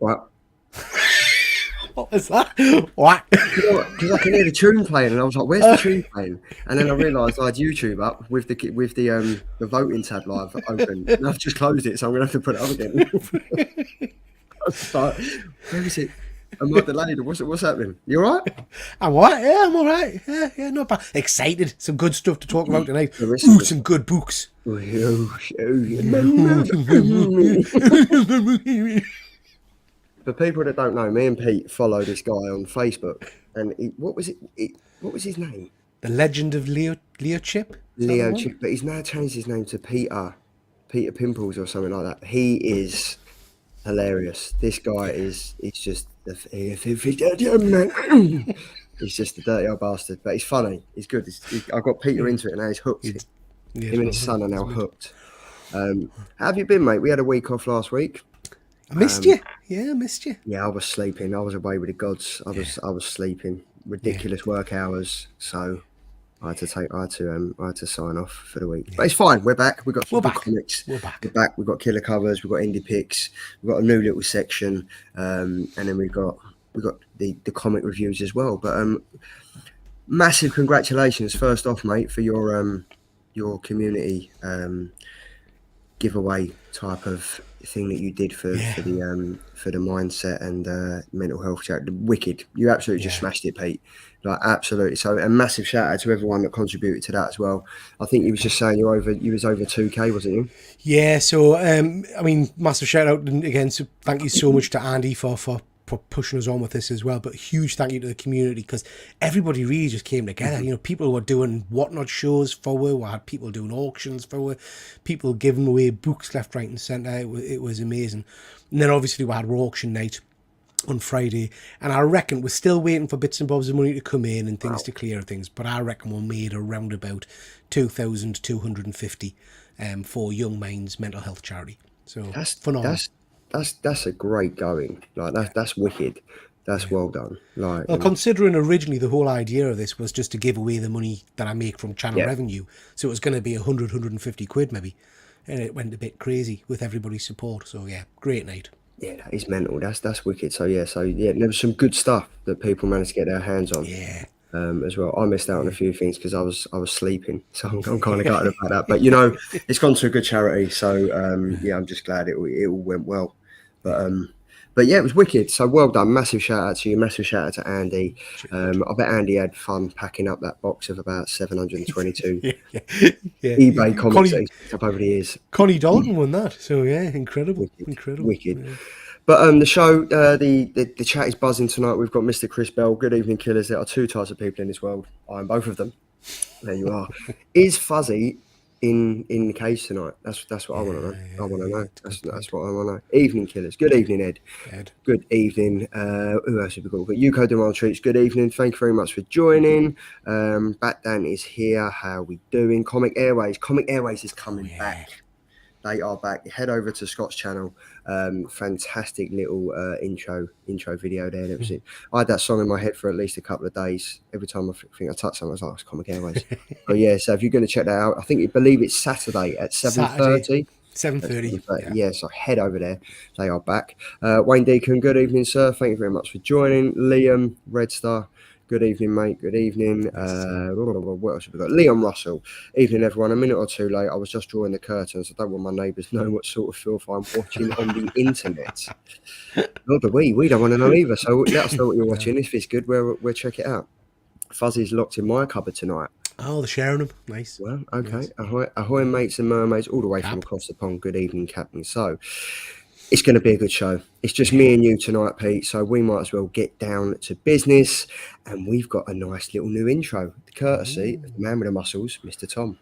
What? What was that? What? Because I can hear the tune playing, and I was like, "Where's the tune playing?" And then I realised I had YouTube up with the voting tab live open, and I've just closed it, so I'm gonna have to put it up again. I was like, where is it? I'm like delayed. What's happening? You all right? I'm all right. Yeah, I'm all right. Yeah, not bad. Excited. Some good stuff to talk about tonight. There is Ooh, some good books. For people that don't know, me and Pete follow this guy on Facebook, and what was his name? The Legend of Leo Chip? Leo Chip, but he's now changed his name to Peter Pimples or something like that. He is hilarious. This guy is just he's just a dirty old bastard, but he's funny. He's good. I got Peter into it, and now he's hooked. Him and his son are now hooked. How have you been, mate? We had a week off last week. I missed you. Yeah, I missed you. Yeah, I was sleeping. I was away with the gods. I was sleeping. Ridiculous work hours. So I had to sign off for the week. But it's fine. We're back. We've got some good comics. We're back. We've got killer covers. We've got indie picks. We've got a new little section, and then we've got the comic reviews as well. But massive congratulations first off, mate, for your community giveaway type of thing that you did for the mindset and mental health charity. Wicked. You absolutely just smashed it, Pete. Like absolutely. So a massive shout out to everyone that contributed to that as well. I think you was just saying you was over 2K, wasn't you? Yeah, so I mean, massive shout out again. So thank you so much to Andy for pushing us on with this as well, but huge thank you to the community, because everybody really just came together. You know, people were doing whatnot shows for we had people doing auctions for we, people giving away books left, right and centre. It was amazing. And then obviously we had our auction night on Friday, and I reckon we're still waiting for bits and bobs of money to come in and things to clear things, but I reckon we made around about 2,250 for Young Minds mental health charity. So that's phenomenal. That's a great going. Like that's wicked. That's well done. Like, well, considering originally the whole idea of this was just to give away the money that I make from channel revenue, so it was going to be 150 quid maybe, and it went a bit crazy with everybody's support. So yeah, great night. Yeah, that is mental. That's wicked. So yeah, there was some good stuff that people managed to get their hands on. Yeah. As well. I missed out on a few things because I was sleeping, so I'm kind of gutted about that. But you know, it's gone to a good charity, so yeah, I'm just glad it all went well. But yeah, it was wicked. So well done. Massive shout out to you. Massive shout out to Andy. I bet Andy had fun packing up that box of about 722 eBay comics that he's picked up over the years. Connie Dalton won that. So yeah, incredible. Wicked. Yeah. But the show, the chat is buzzing tonight. We've got Mr. Chris Bell. Good evening, killers. There are two types of people in this world. I am both of them. There you are. Is Fuzzy in the cage tonight? That's what I want to know. I want to know. That's what I want to know. Evening, killers. Good evening, Ed. Good evening. Who else have we got? We've got Yuko Demand Treats. Good evening. Thank you very much for joining. Batdan is here. How are we doing? Comic Airways. Comic Airways is coming back. They are back. Head over to Scott's channel. Fantastic little intro video there and everything. I had that song in my head for at least a couple of days. Every time I think I touched something, I was like, it's Comic Airways. But yeah, so if you're going to check that out, I believe it's Saturday at 7:30. 7:30. Yeah, so head over there. They are back. Wayne Deacon, good evening, sir. Thank you very much for joining. Liam, Red Star. Good evening, mate. Good evening. What else have we got? Leon Russell. Evening, everyone. A minute or two late. I was just drawing the curtains. I don't want my neighbours to know what sort of filth I'm watching on the internet. Nor do we. We don't want to know either. So let us know what you're watching. If it's good, we'll check it out. Fuzzy's locked in my cupboard tonight. Oh, they're sharing them. Nice. Well, okay. Nice. Ahoy, mates and mermaids, all the way from across the pond. Good evening, Captain. So it's going to be a good show. It's just me and you tonight, Pete, so we might as well get down to business. And we've got a nice little new intro, courtesy of the man with the muscles, Mr. Tom.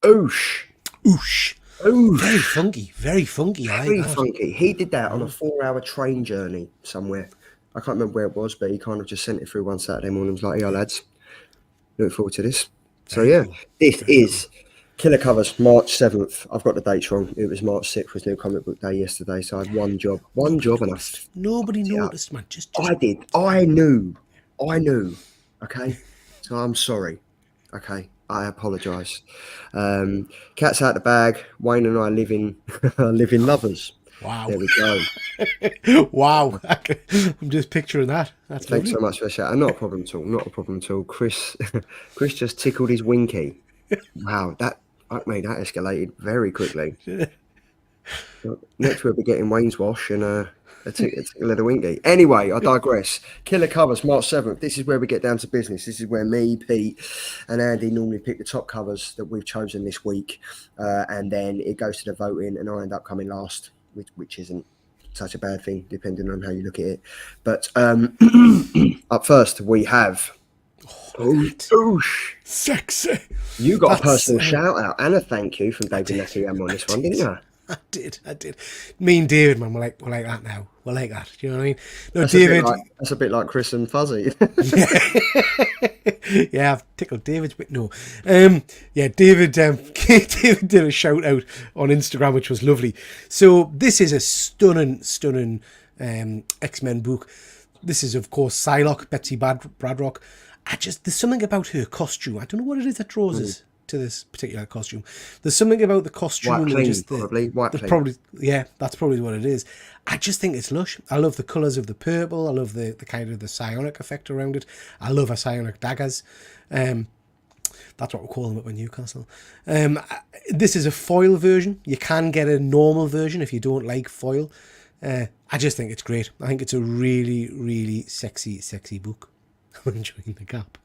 Oosh. Oosh. Ooh, very funky. Very funky. Very funky. He did that on a 4-hour train journey somewhere. I can't remember where it was, but he kind of just sent it through one Saturday morning. He was like, yeah, lads, looking forward to this. So, yeah, this is Killer covers, March 7th. I've got the dates wrong. It was March 6th was New Comic Book Day yesterday, so I had one job. Nobody noticed, man. Just I did. I knew. Okay? So I'm sorry. Okay? I apologise. Cat's out the bag. Wayne and I live in lovers. wow. There we go. Wow. I'm just picturing that. That's Thanks lovely. so much for the shout. Not a problem at all. Not a problem at all. Chris just tickled his winky. Wow, that escalated very quickly. Next we'll be getting Wayne's wash and a tickle of the winky. Anyway, I digress. Killer covers, March 7th. This is where we get down to business. This is where me, Pete, and Andy normally pick the top covers that we've chosen this week, and then it goes to the voting, and I end up coming last, which isn't such a bad thing, depending on how you look at it. But up first, we have... Sexy. You got a personal shout out and a thank you from David Nakayama on this one, didn't you? I did. Me and David, man, we're like that now. We're like that. Do you know what I mean? No, That's David. That's a bit like Chris and Fuzzy. Yeah, I've tickled David's bit. No, yeah, David. David did a shout out on Instagram, which was lovely. So this is a stunning X-Men book. This is, of course, Psylocke, Betsy Braddock. There's something about her costume. I don't know what it is that draws us to this particular costume. There's something about the costume. White clean, probably. White clean. Probably, yeah, that's probably what it is. I just think it's lush. I love the colours of the purple. I love the kind of the psionic effect around it. I love her psionic daggers. That's what we call them up in Newcastle. This is a foil version. You can get a normal version if you don't like foil. I just think it's great. I think it's a really, really sexy book. I'm enjoying the gap.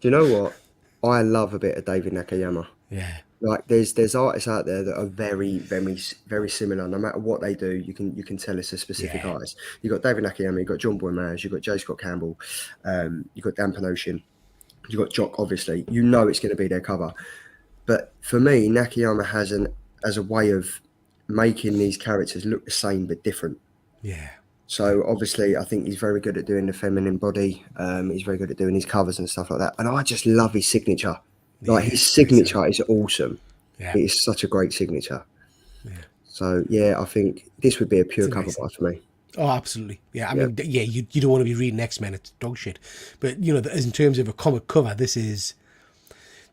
Do you know what? I love a bit of David Nakayama. Yeah. Like there's artists out there that are very, very, very similar. No matter what they do, you can tell it's a specific artist. You got David Nakayama, you got John Boy Maz, you got J. Scott Campbell, you got Dan Panosian, you got Jock. Obviously, you know it's going to be their cover. But for me, Nakayama has a way of making these characters look the same but different. Yeah. So obviously, I think he's very good at doing the feminine body. He's very good at doing his covers and stuff like that. And I just love his signature. Like his signature is awesome. Yeah. It is such a great signature. Yeah. So yeah, I think this would be a pure cover buy for me. Oh, absolutely. Yeah, I mean, yeah, you don't want to be reading X-Men. It's dog shit. But you know, in terms of a comic cover, this is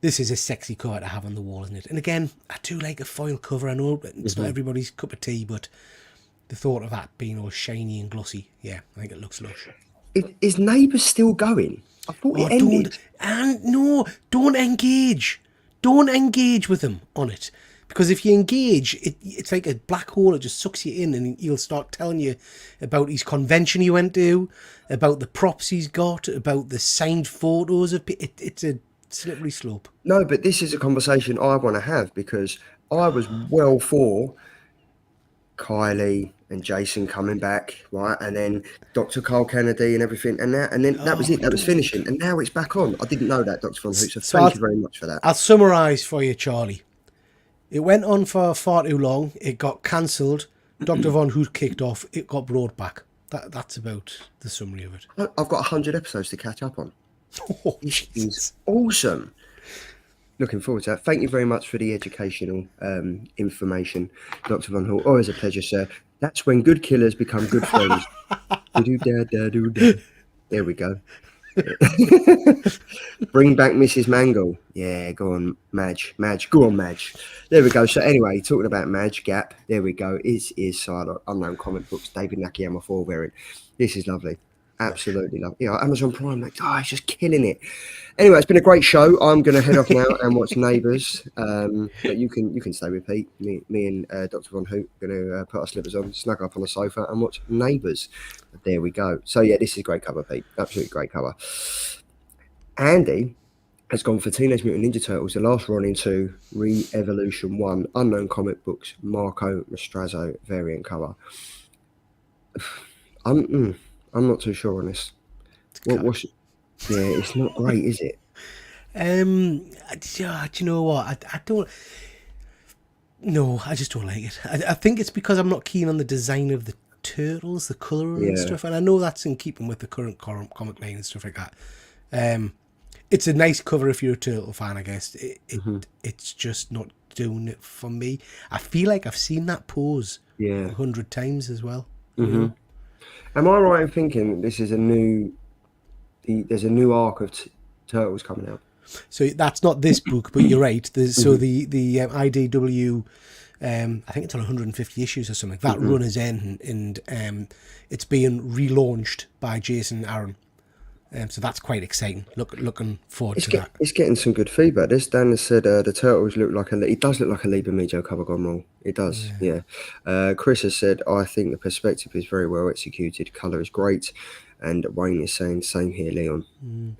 a sexy cover to have on the wall, isn't it? And again, I do like a foil cover. I know it's not everybody's cup of tea, but the thought of that being all shiny and glossy, yeah, I think it looks lush. Is Neighbours still going? I thought it ended. Don't engage. Don't engage with him on it. Because if you engage, it's like a black hole. It just sucks you in, and he'll start telling you about his convention he went to, about the props he's got, about the signed photos of it. It's a slippery slope. No, but this is a conversation I want to have, because I was well for Kylie and Jason coming back, right, and then Dr. Carl Kennedy and everything, and then that was it. That was finishing, and now it's back on. I didn't know that, Dr. Von Hoot. So thank you very much for that. I'll summarise for you, Charlie. It went on for far too long. It got cancelled. Dr. Von Hoot kicked off. It got brought back. That's about the summary of it. I've got 100 episodes to catch up on. Oh, this is awesome. Looking forward to that. Thank you very much for the educational information, Dr. Von Hoot. Always a pleasure, sir. That's when good killers become good friends. There we go. Bring back Mrs. Mangle. Yeah, go on, Madge. Go on, Madge. There we go. So anyway, talking about Madge Gap, there we go. Is Psylocke, Unknown Comic Books, David Nakayama forbearing. This is lovely. Absolutely lovely. Yeah, Amazon Prime, like, it's just killing it. Anyway, it's been a great show. I'm going to head off now and watch Neighbours. But you can stay with Pete. Me and Dr. Von Hoot are going to put our slippers on, snuggle up on the sofa and watch Neighbours. There we go. So yeah, this is a great cover, Pete. Absolutely great cover. Andy has gone for Teenage Mutant Ninja Turtles, the last Ronin 2, Re-Evolution 1, Unknown Comic Books, Marco Mastrazzo variant cover. I'm not too sure on this. It's not great, is it? Do you know what? I don't. No, I just don't like it. I think it's because I'm not keen on the design of the turtles, the colouring and stuff. And I know that's in keeping with the current comic line and stuff like that. It's a nice cover if you're a turtle fan, I guess. It's just not doing it for me. I feel like I've seen that pose Yeah. 100 times as well. Am I right in thinking this is there's a new arc of Turtles coming out? So that's not this book, but you're right. So the IDW, I think it's on 150 issues or something. That run is ending, and it's being relaunched by Jason Aaron. So that's quite exciting. Looking forward to that. It's getting some good feedback. This Dan has said the Turtles look like it does look like a Liber Medio cover gone wrong. It does, yeah. Chris has said, I think the perspective is very well executed. Colour is great. And Wayne is saying, same here, Leon.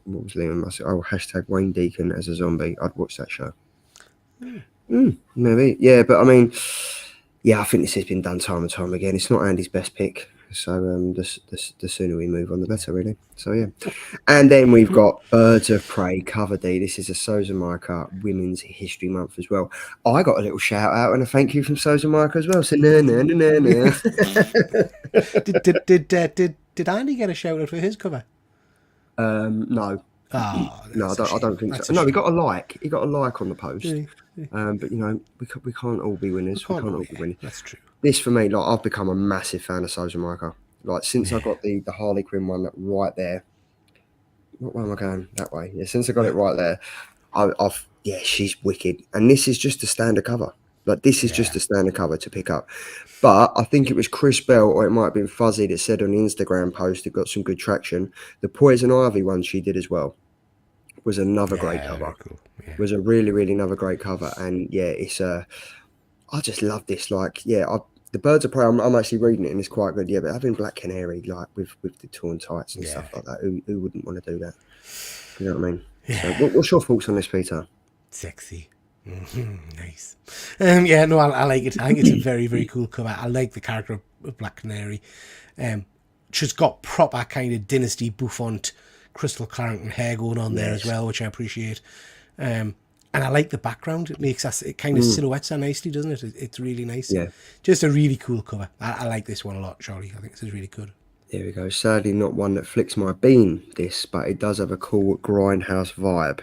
What was Leon? Oh, hashtag Wayne Deacon as a zombie. I'd watch that show. Maybe. Yeah, but I mean, yeah, I think this has been done time and time again. It's not Andy's best pick. So the sooner we move on, the better, really. So, yeah. And then we've got Birds of Prey cover D. This is a Sosa Micah Women's History Month as well. I got a little shout out and a thank you from Sosa Micah as well. So, no. Did Andy get a shout out for his cover? No. Oh, no, I don't think so. No, he got a like. He got a like on the post. But, you know, we can't all be winners. We can't all be winners. That's true. This, for me, like, I've become a massive fan of Sosa Micah. Like, since I got the Harley Quinn one right there. What way am I going? That way. Yeah, since I got it right there, she's wicked. And this is just a standard cover. Like, this is just a standard cover to pick up. But I think it was Chris Bell, or it might have been Fuzzy, that said on the Instagram post, it got some good traction. The Poison Ivy one she did as well was another great cover. Cool. Yeah. Was a really, really another great cover. And, yeah, it's I just love this. Like, the Birds of Prey, I'm actually reading it and it's quite good. Yeah, but having Black Canary, like, with the torn tights and stuff like that, who wouldn't want to do that? You know what I mean? Yeah. So what's your thoughts on this, Peter? Sexy. Nice. I like it. I think it's a very, very cool cover. I like the character of Black Canary. She's got proper kind of Dynasty bouffant Crystal Clarendon hair going on there as well, which I appreciate. And I like the background. It kind of silhouettes her nicely, doesn't it? It's really nice. Yeah. Just a really cool cover. I like this one a lot, Charlie. I think this is really good. There we go. Sadly, not one that flicks my bean, but it does have a cool grindhouse vibe.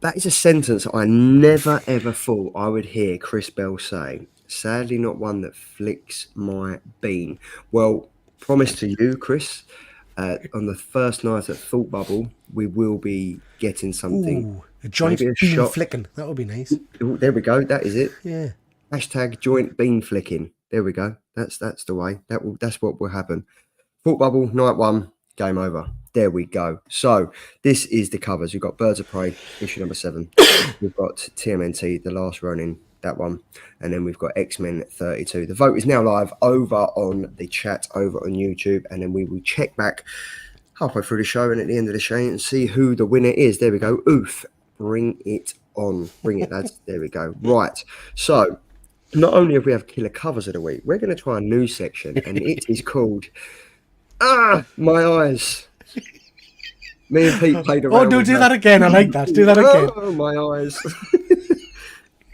That is a sentence I never, ever thought I would hear Chris Bell say. Sadly, not one that flicks my bean. Well, promise to you, Chris, on the first night at Thought Bubble, we will be getting something. Ooh, a joint bean flicking. That would be nice. Ooh, there we go. That is it. Yeah. Hashtag joint bean flicking. There we go. That's the way. That's what will happen. Thought Bubble, night one, game over. There we go. So this is the covers. We've got Birds of Prey, issue number 7. We've got TMNT, The Last Ronin, that one. And then we've got X-Men 32. The vote is now live over on the chat, over on YouTube. And then we will check back halfway through the show and at the end of the show and see who the winner is. There we go. Oof. Bring it on. Bring it, lads. There we go. Right. So not only have we have killer covers of the week, we're going to try a new section. And it is called My Eyes. Me and Pete played around. Oh, do that again. I like that. Do that again. Oh, my eyes.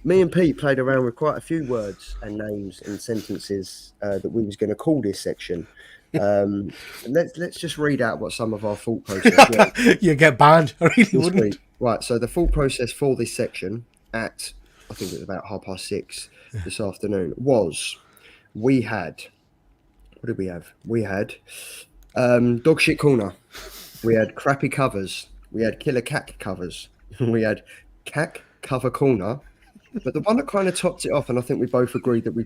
Me and Pete played around with quite a few words and names and sentences that we was going to call this section. Let's just read out what some of our thought process were. You get banned. I really wouldn't. Right, so the thought process for this section at, I think it was about 6:30 this afternoon, was we had, what did we have? We had Dog Shit Corner. We had crappy covers. We had killer cack covers. We had cack cover corner. But the one that kind of topped it off, and I think we both agreed that we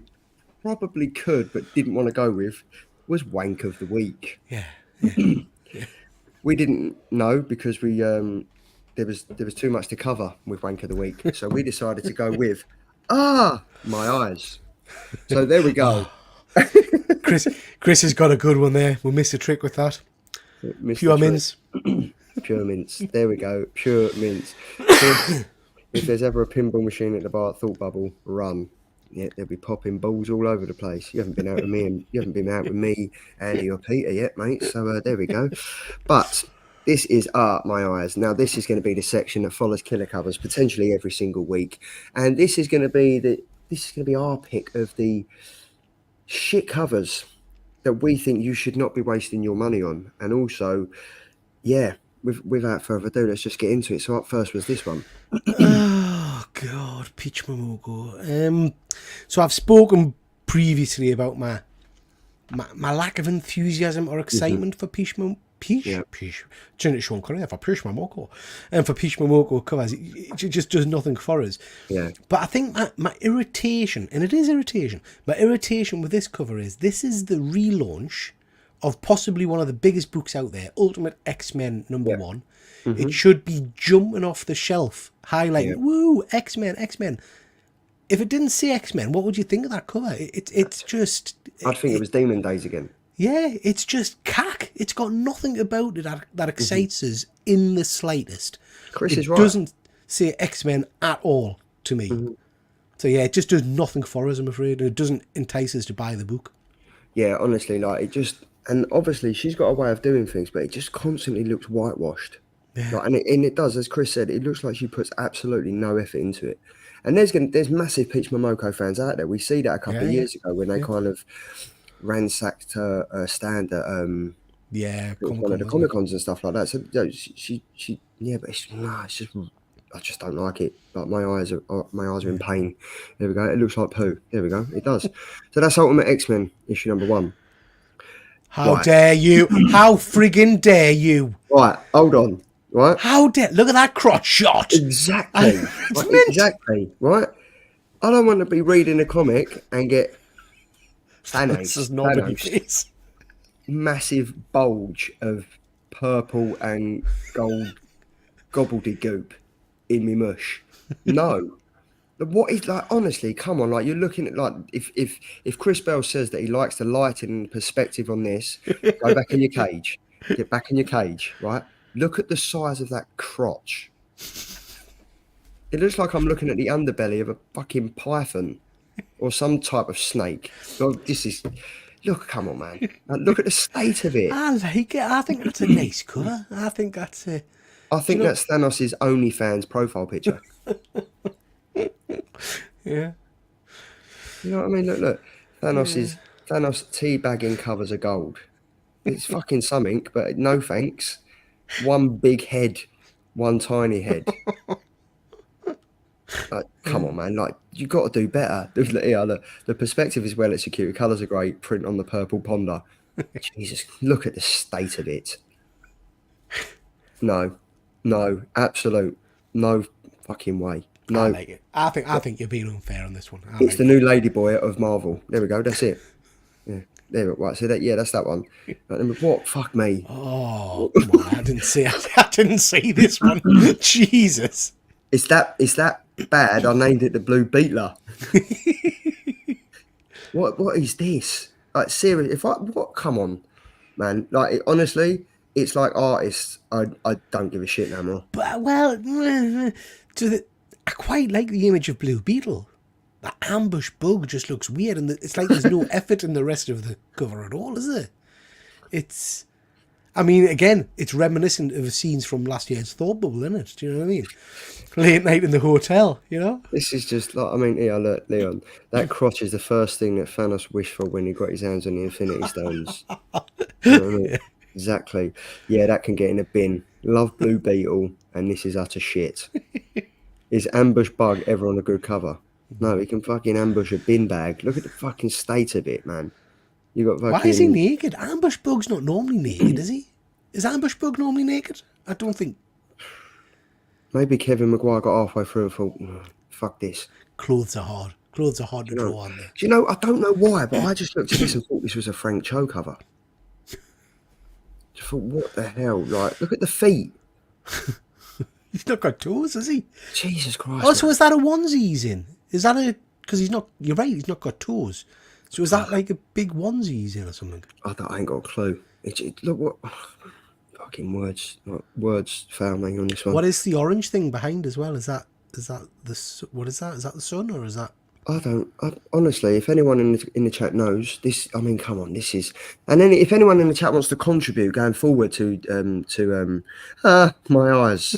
probably could but didn't want to go with, was Wank of the Week. Yeah. We didn't know because we there was too much to cover with Wank of the Week. So we decided to go with My Eyes. So there we go. Chris has got a good one there. We'll miss a trick with that. Pure mince. Pure mince. There we go. Pure mince. So if there's ever a pinball machine at the bar at Thought Bubble, run. Yeah, they'll be popping balls all over the place. You haven't been out with me, Andy or Peter yet, mate. So there we go. But this is My Eyes. Now this is going to be the section that follows killer covers potentially every single week, and this is going to be our pick of the shit covers that we think you should not be wasting your money on. And also, yeah, without further ado, let's just get into it. So up first was this one. Oh God, Peach Momoko. So I've spoken previously about my lack of enthusiasm or excitement for Peach Trying to Sean Connery for Peach Momoko. And for Peach Momoko covers, it just does nothing for us. Yeah. But I think my irritation, and it is irritation, my irritation with this cover is this is the relaunch of possibly one of the biggest books out there, Ultimate X-Men #1. It should be jumping off the shelf, highlighting, woo, X-Men, X-Men. If it didn't say X-Men, what would you think of that cover? It's just... I'd think it was Demon Days again. Yeah, it's just cack. It's got nothing about it that excites us in the slightest. Chris is It right. doesn't say X-Men at all to me. So yeah, it just does nothing for us, I'm afraid. And it doesn't entice us to buy the book. Yeah, honestly, like it just, and obviously she's got a way of doing things, but it just constantly looks whitewashed. Yeah. Like, and it does, as Chris said, it looks like she puts absolutely no effort into it. And there's massive Peach Momoko fans out there. We see that a couple of years ago when they kind of ransacked her stand at one of the Comic Cons and stuff like that. So she but it's just, I just don't like it. Like my eyes are in pain. There we go. It looks like poo. There we go. It does. So that's Ultimate X-Men issue #1. How dare you? How friggin' dare you? Right, hold on. Right. How dare? Look at that crotch shot. Exactly. Right, exactly. Right. I don't want to be reading a comic and get This is not what it is. Massive bulge of purple and gold gobbledygook in me mush. No. What is, like, honestly, come on, like, you're looking at, like, if Chris Bell says that he likes the lighting and perspective on this, go back in your cage. Get back in your cage, right? Look at the size of that crotch. It looks like I'm looking at the underbelly of a fucking python or some type of snake. Well, look, come on, man. Like, look at the state of it. I like it. I think that's a nice cover. I think that's a... I think that's Thanos' OnlyFans profile picture. Yeah. You know what I mean? Look. Thanos teabagging covers of gold. It's fucking something, but no thanks. One big head, one tiny head. Like, come on, man. Like, you got to do better. The perspective is well executed. Colours are great. Print on the purple ponder. Jesus, look at the state of it. No, absolute, no fucking way. No, I like it. I think you're being unfair on this one. it's the new Ladyboy of Marvel. There we go. That's it. Yeah, there. Right. So that's that one. What? Fuck me. Oh, come on, I didn't see this one. Jesus. It's that bad. I named it the Blue Beetler. What is this? Like, seriously, come on, man. Like, honestly, it's like artists. I don't give a shit no more. But, well, I quite like the image of Blue Beetle. That ambush bug just looks weird, and it's like there's no effort in the rest of the cover at all, is there? It's... I mean, again, it's reminiscent of scenes from last year's Thought Bubble, isn't it? Do you know what I mean? Late night in the hotel, you know? This is just like, I mean, yeah, look, Leon, that crotch is the first thing that Thanos wished for when he got his hands on the Infinity Stones. You know what I mean? Exactly. Yeah, that can get in a bin. Love Blue Beetle, and this is utter shit. Is Ambush Bug ever on a good cover? No, he can fucking ambush a bin bag. Look at the fucking state of it, man. You got fucking... Why is he naked? Ambush Bug's not normally naked, is he? Is Ambush Bug normally naked? I don't think... Maybe Kevin Maguire got halfway through and thought, fuck this. Clothes are hard. Clothes are hard to draw on there. Do you know, I don't know why, but I just looked at this and thought this was a Frank Cho cover. Just thought, what the hell? Like, look at the feet. He's not got toes, has he? Jesus Christ. Oh, so is that a onesie he's in? Is that a... Because he's not... You're right, he's not got toes. So is that like a big onesie he's in or something? I ain't got a clue. Look what... fucking words fail me on this one. What is the orange thing behind as well? Is that the... What is that? Is that the sun or is that... Honestly, if anyone in the chat knows this, I mean, come on, this is, and then if anyone in the chat wants to contribute going forward to my eyes,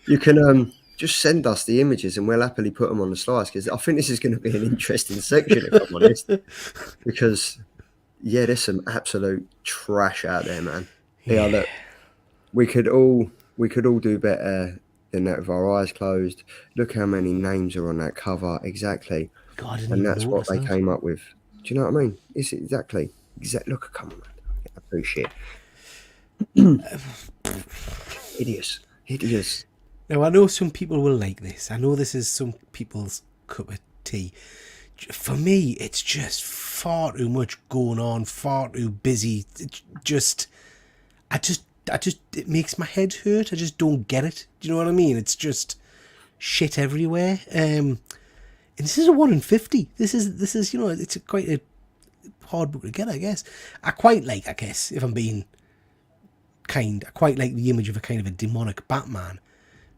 you can just send us the images and we'll happily put them on the slides, because I think this is going to be an interesting section, if I'm honest, because yeah, there's some absolute trash out there, man. Yeah, look, we could all do better than that with our eyes closed. Look how many names are on that cover. Exactly. God, I didn't And even that's what notice they that. came up with. Do you know what I mean? It's exactly. Look, come on, man. I appreciate hideous. Hideous. Now, I know some people will like this. I know this is some people's cup of tea. For me, it's just far too much going on, far too busy. I just, it makes my head hurt. I just don't get it. Do you know what I mean? It's just shit everywhere. And this is a 1 in 50. This is, it's quite a hard book to get, I guess. I guess, if I'm being kind, I quite like the image of a kind of a demonic Batman.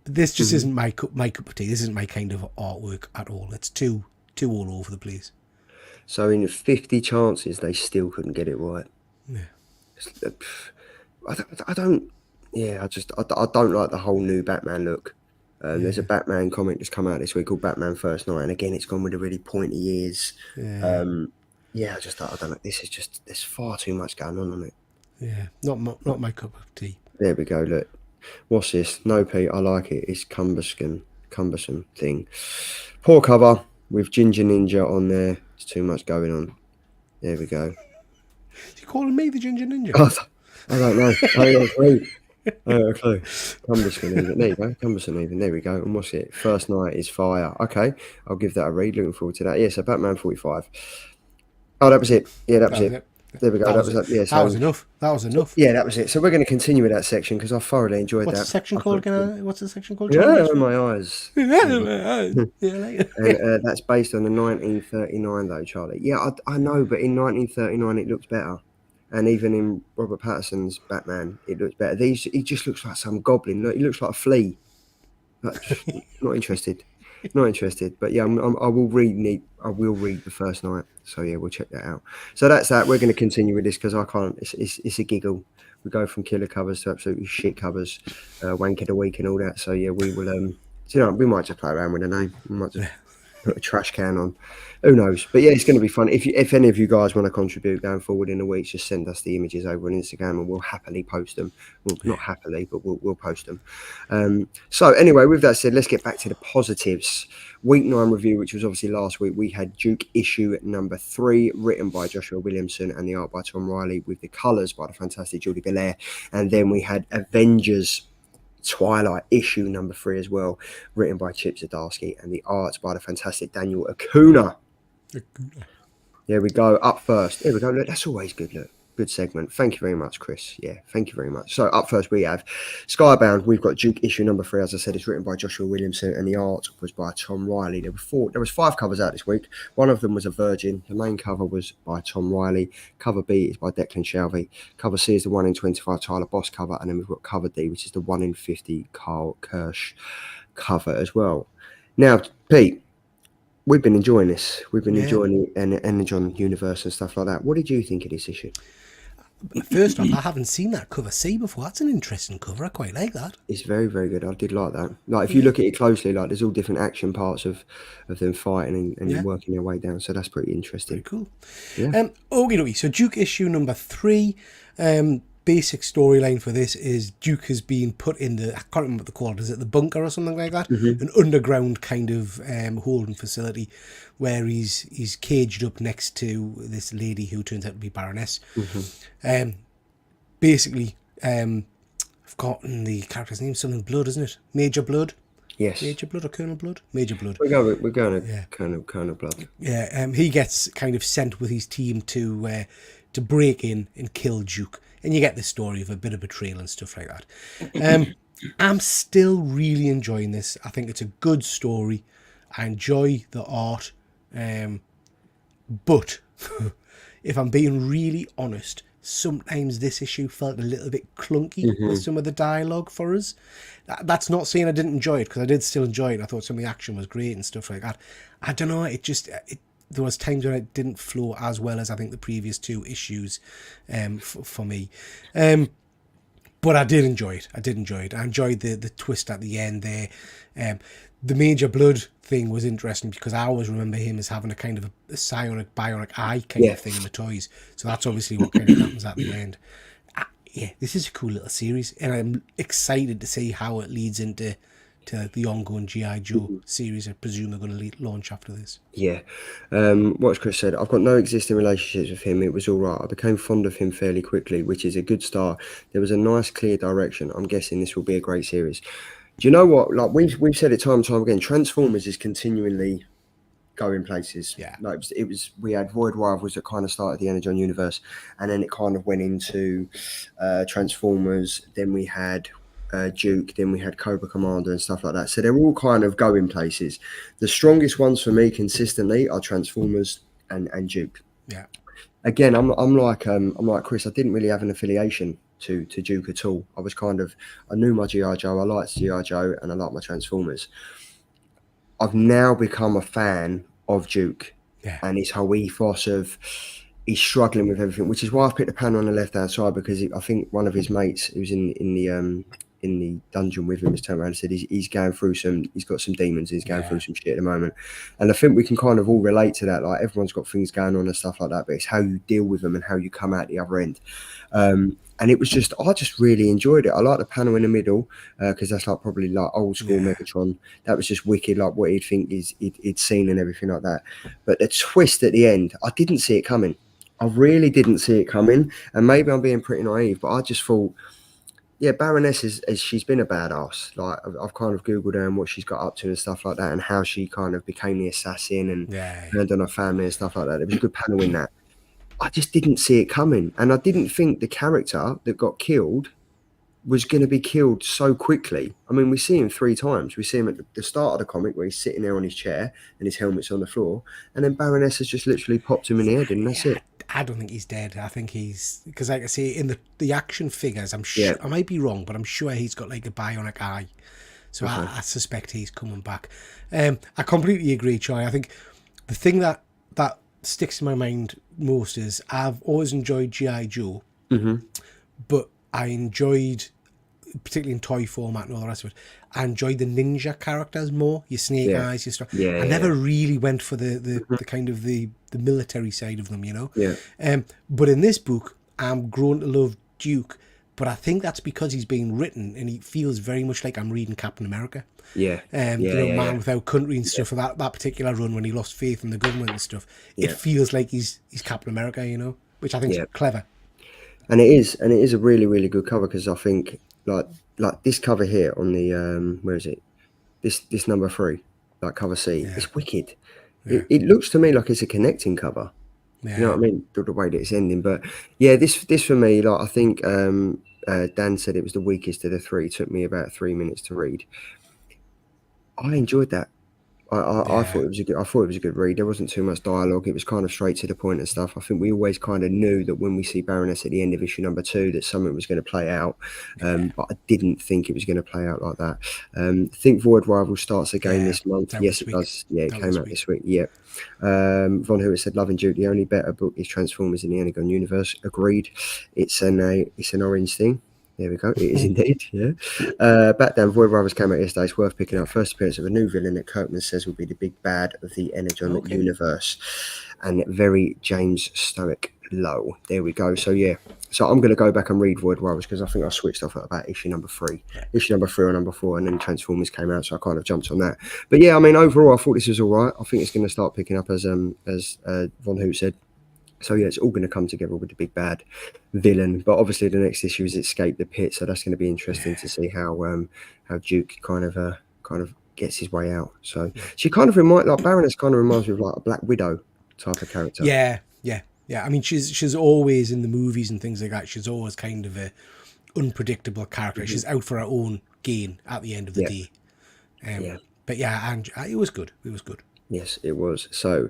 But this just isn't my cup of tea. This isn't my kind of artwork at all. It's too all over the place. So in 50 chances, they still couldn't get it right. Yeah. I don't. Yeah, I don't like the whole new Batman look. There's a Batman comic that's come out this week called Batman First Night, and again, it's gone with the really pointy ears. Yeah. I don't know. This is just there's far too much going on it. Yeah, not my cup of tea. There we go. Look, what's this? No, Pete, I like it. It's cumbersome thing. Poor cover with Ginger Ninja on there. There's too much going on. There we go. You calling me the Ginger Ninja? I don't know. I don't have a clue. Cumbersome even. There you go. Cumbersome even. There we go. And what's it? First Night is fire. Okay, I'll give that a read. Looking forward to that. Yeah, so Batman 45. Oh, that was it. Yeah, that was it. There we go. That was enough. That was enough. Yeah, that was it. So we're going to continue with that section because I thoroughly enjoyed that. What's the section called again? What's the section called? Yeah, my eyes. Yeah, And that's based on the 1939 though, Charlie. Yeah, I know, but in 1939 it looks better. And even in Robert Pattinson's Batman, it looks better. He just looks like some goblin. Look, he looks like a flea. Not interested. Not interested. But yeah, I will read the First Night. So yeah, we'll check that out. So that's that. We're going to continue with this because I can't. It's a giggle. We go from killer covers to absolutely shit covers, wank of the week and all that. So yeah, we will. We might just play around with the name. We might just put a trash can on. Who knows? But yeah, it's going to be fun. If any of you guys want to contribute going forward in the weeks, just send us the images over on Instagram and we'll happily post them. Well, not happily, but we'll post them. So anyway, with that said, let's get back to the positives. Week 9 review, which was obviously last week, we had Duke issue number 3, written by Joshua Williamson and the art by Tom Reilly, with the colours by the fantastic Julie Belair. And then we had Avengers Twilight issue number 3 as well, written by Chip Zdarsky and the art by the fantastic Daniel Acuna. There we go. Up first. There we go. Look, that's always good. Look, good segment. Thank you very much, Chris. Yeah, thank you very much. So up first we have Skybound. We've got Duke issue number 3. As I said, it's written by Joshua Williamson and the art was by Tom Reilly. There was 5 covers out this week. One of them was a Virgin. The main cover was by Tom Reilly. Cover B is by Declan Shalvey. Cover C is the 1 in 25 Tyler Boss cover, and then we've got cover D, which is the 1 in 50 Carl Kirsch cover as well. Now, Pete, we've been enjoying this. We've been enjoying the Energon universe and stuff like that. What did you think of this issue? First off, I haven't seen that cover C before. That's an interesting cover. I quite like that. It's very, very good. I did like that. Like, if you look at it closely, like, there's all different action parts of them fighting and working their way down. So that's pretty interesting. Very cool. Yeah. Okay. So Duke issue number 3. Basic storyline for this is Duke has been put in I can't remember what they call it. Is it the bunker or something like that? Mm-hmm. An underground kind of holding facility where he's caged up next to this lady who turns out to be Baroness. Mm-hmm. Basically, I've forgotten the character's name. Something Blood, isn't it? Major Blood. Yes. Major Blood or Colonel Blood? Major Blood. We're going to Colonel Blood. Yeah. He gets kind of sent with his team to break in and kill Duke. And you get the story of a bit of betrayal and stuff like that. I'm still really enjoying this. I think it's a good story. I enjoy the art. But if I'm being really honest, sometimes this issue felt a little bit clunky with some of the dialogue for us. That's not saying I didn't enjoy it, because I did still enjoy it. I thought some of the action was great and stuff like that. I don't know, there was times when it didn't flow as well as I think the previous 2 issues for me. But I did enjoy it. I enjoyed the twist at the end there. The Major Blood thing was interesting because I always remember him as having a kind of a psionic, bionic eye kind of thing in the toys. So that's obviously what kind of happens at the end. This is a cool little series, and I'm excited to see how it leads into to the ongoing G.I. Joe series I presume are going to launch after this. Yeah. What Chris said, I've got no existing relationships with him. It was all right. I became fond of him fairly quickly, which is a good start. There was a nice, clear direction. I'm guessing this will be a great series. Do you know what? Like we've said it time and time again, Transformers is continually going places. Yeah. Like we had Void Rivals that kind of started the Energon universe, and then it kind of went into Transformers. Then we had Duke, then we had Cobra Commander and stuff like that. So they're all kind of going places. The strongest ones for me consistently are Transformers and Duke. Yeah. Again, I'm like Chris. I didn't really have an affiliation to Duke at all. I knew my G.I. Joe. I liked G.I. Joe, and I liked my Transformers. I've now become a fan of Duke and his whole ethos of he's struggling with everything, which is why I've picked the panel on the left hand side, because I think one of his mates who's in the dungeon with him has turned around and said he's going through he's got some demons, he's going through some shit at the moment. And I think we can kind of all relate to that. Like everyone's got things going on and stuff like that, but it's how you deal with them and how you come out the other end. And it was I just really enjoyed it. I like the panel in the middle because that's like probably like old school Megatron. That was just wicked, like what he'd think he'd seen and everything like that. But the twist at the end, I didn't see it coming. I really didn't see it coming. And maybe I'm being pretty naive, but I just thought, yeah, Baroness she's been a badass. Like I've kind of Googled her and what she's got up to and stuff like that, and how she kind of became the assassin and turned on her family and stuff like that. There was a good panel in that. I just didn't see it coming, and I didn't think the character that got killed was going to be killed so quickly. I mean, we see him 3 times. We see him at the start of the comic where he's sitting there on his chair and his helmet's on the floor, and then Baroness has just literally popped him in the head, and that's it. I don't think he's dead. I think he's, because like I say, in the action figures, I'm sure I might be wrong, but I'm sure he's got like a bionic eye. So I suspect he's coming back. I completely agree, Troy. I think the thing that sticks in my mind most is I've always enjoyed G.I. Joe, but I enjoyed, particularly in toy format and all the rest of it, I enjoyed the ninja characters more. Your Snake Eyes, your stuff. I never really went for the kind of the military side of them, you know. But in this book, I'm grown to love Duke. But I think that's because he's being written and he feels very much like I'm reading Captain America. Man Without Country and stuff. For that particular run when he lost faith in the government and stuff, it feels like he's Captain America, you know, which I think is clever. And it is a really, really good cover, because I think like this cover here on the where is it? This number 3, like cover C, it's wicked. It looks to me like it's a connecting cover. You know what I mean? The way that it's ending. But yeah, this for me, like I think Dan said it was the weakest of the 3. It took me about 3 minutes to read. I enjoyed that. I thought it was a good read. There wasn't too much dialogue. It was kind of straight to the point and stuff. I think we always kind of knew that when we see Baroness at the end of issue number 2, that something was going to play out. But I didn't think it was going to play out like that. I think Void Rival starts again this month. Yes, it does. Yeah, it came out this week. Yeah. Von Hoover said, "Loving Duke. The only better book is Transformers in the Energon universe." Agreed. It's an orange thing. There we go. It is indeed, yeah. Back down, Void Rivals came out yesterday. It's worth picking up. First appearance of a new villain that Kirkman says will be the big bad of the Energon universe. And very James Stoic low. There we go. So, yeah. So I'm going to go back and read Void Rivals, because I think I switched off at about issue number 3. Issue number 3 or number 4, and then Transformers came out, so I kind of jumped on that. But, yeah, I mean, overall, I thought this was all right. I think it's going to start picking up, as Von Hoot said. So yeah, it's all going to come together with the big bad villain. But obviously, the next issue is Escape the Pit, so that's going to be interesting to see how Duke kind of gets his way out. So she kind of Baroness kind of reminds me of like a Black Widow type of character. Yeah. I mean, she's always in the movies and things like that. She's always kind of a unpredictable character. She's out for her own gain at the end of the day. But yeah, and it was good. It was good. Yes, it was. So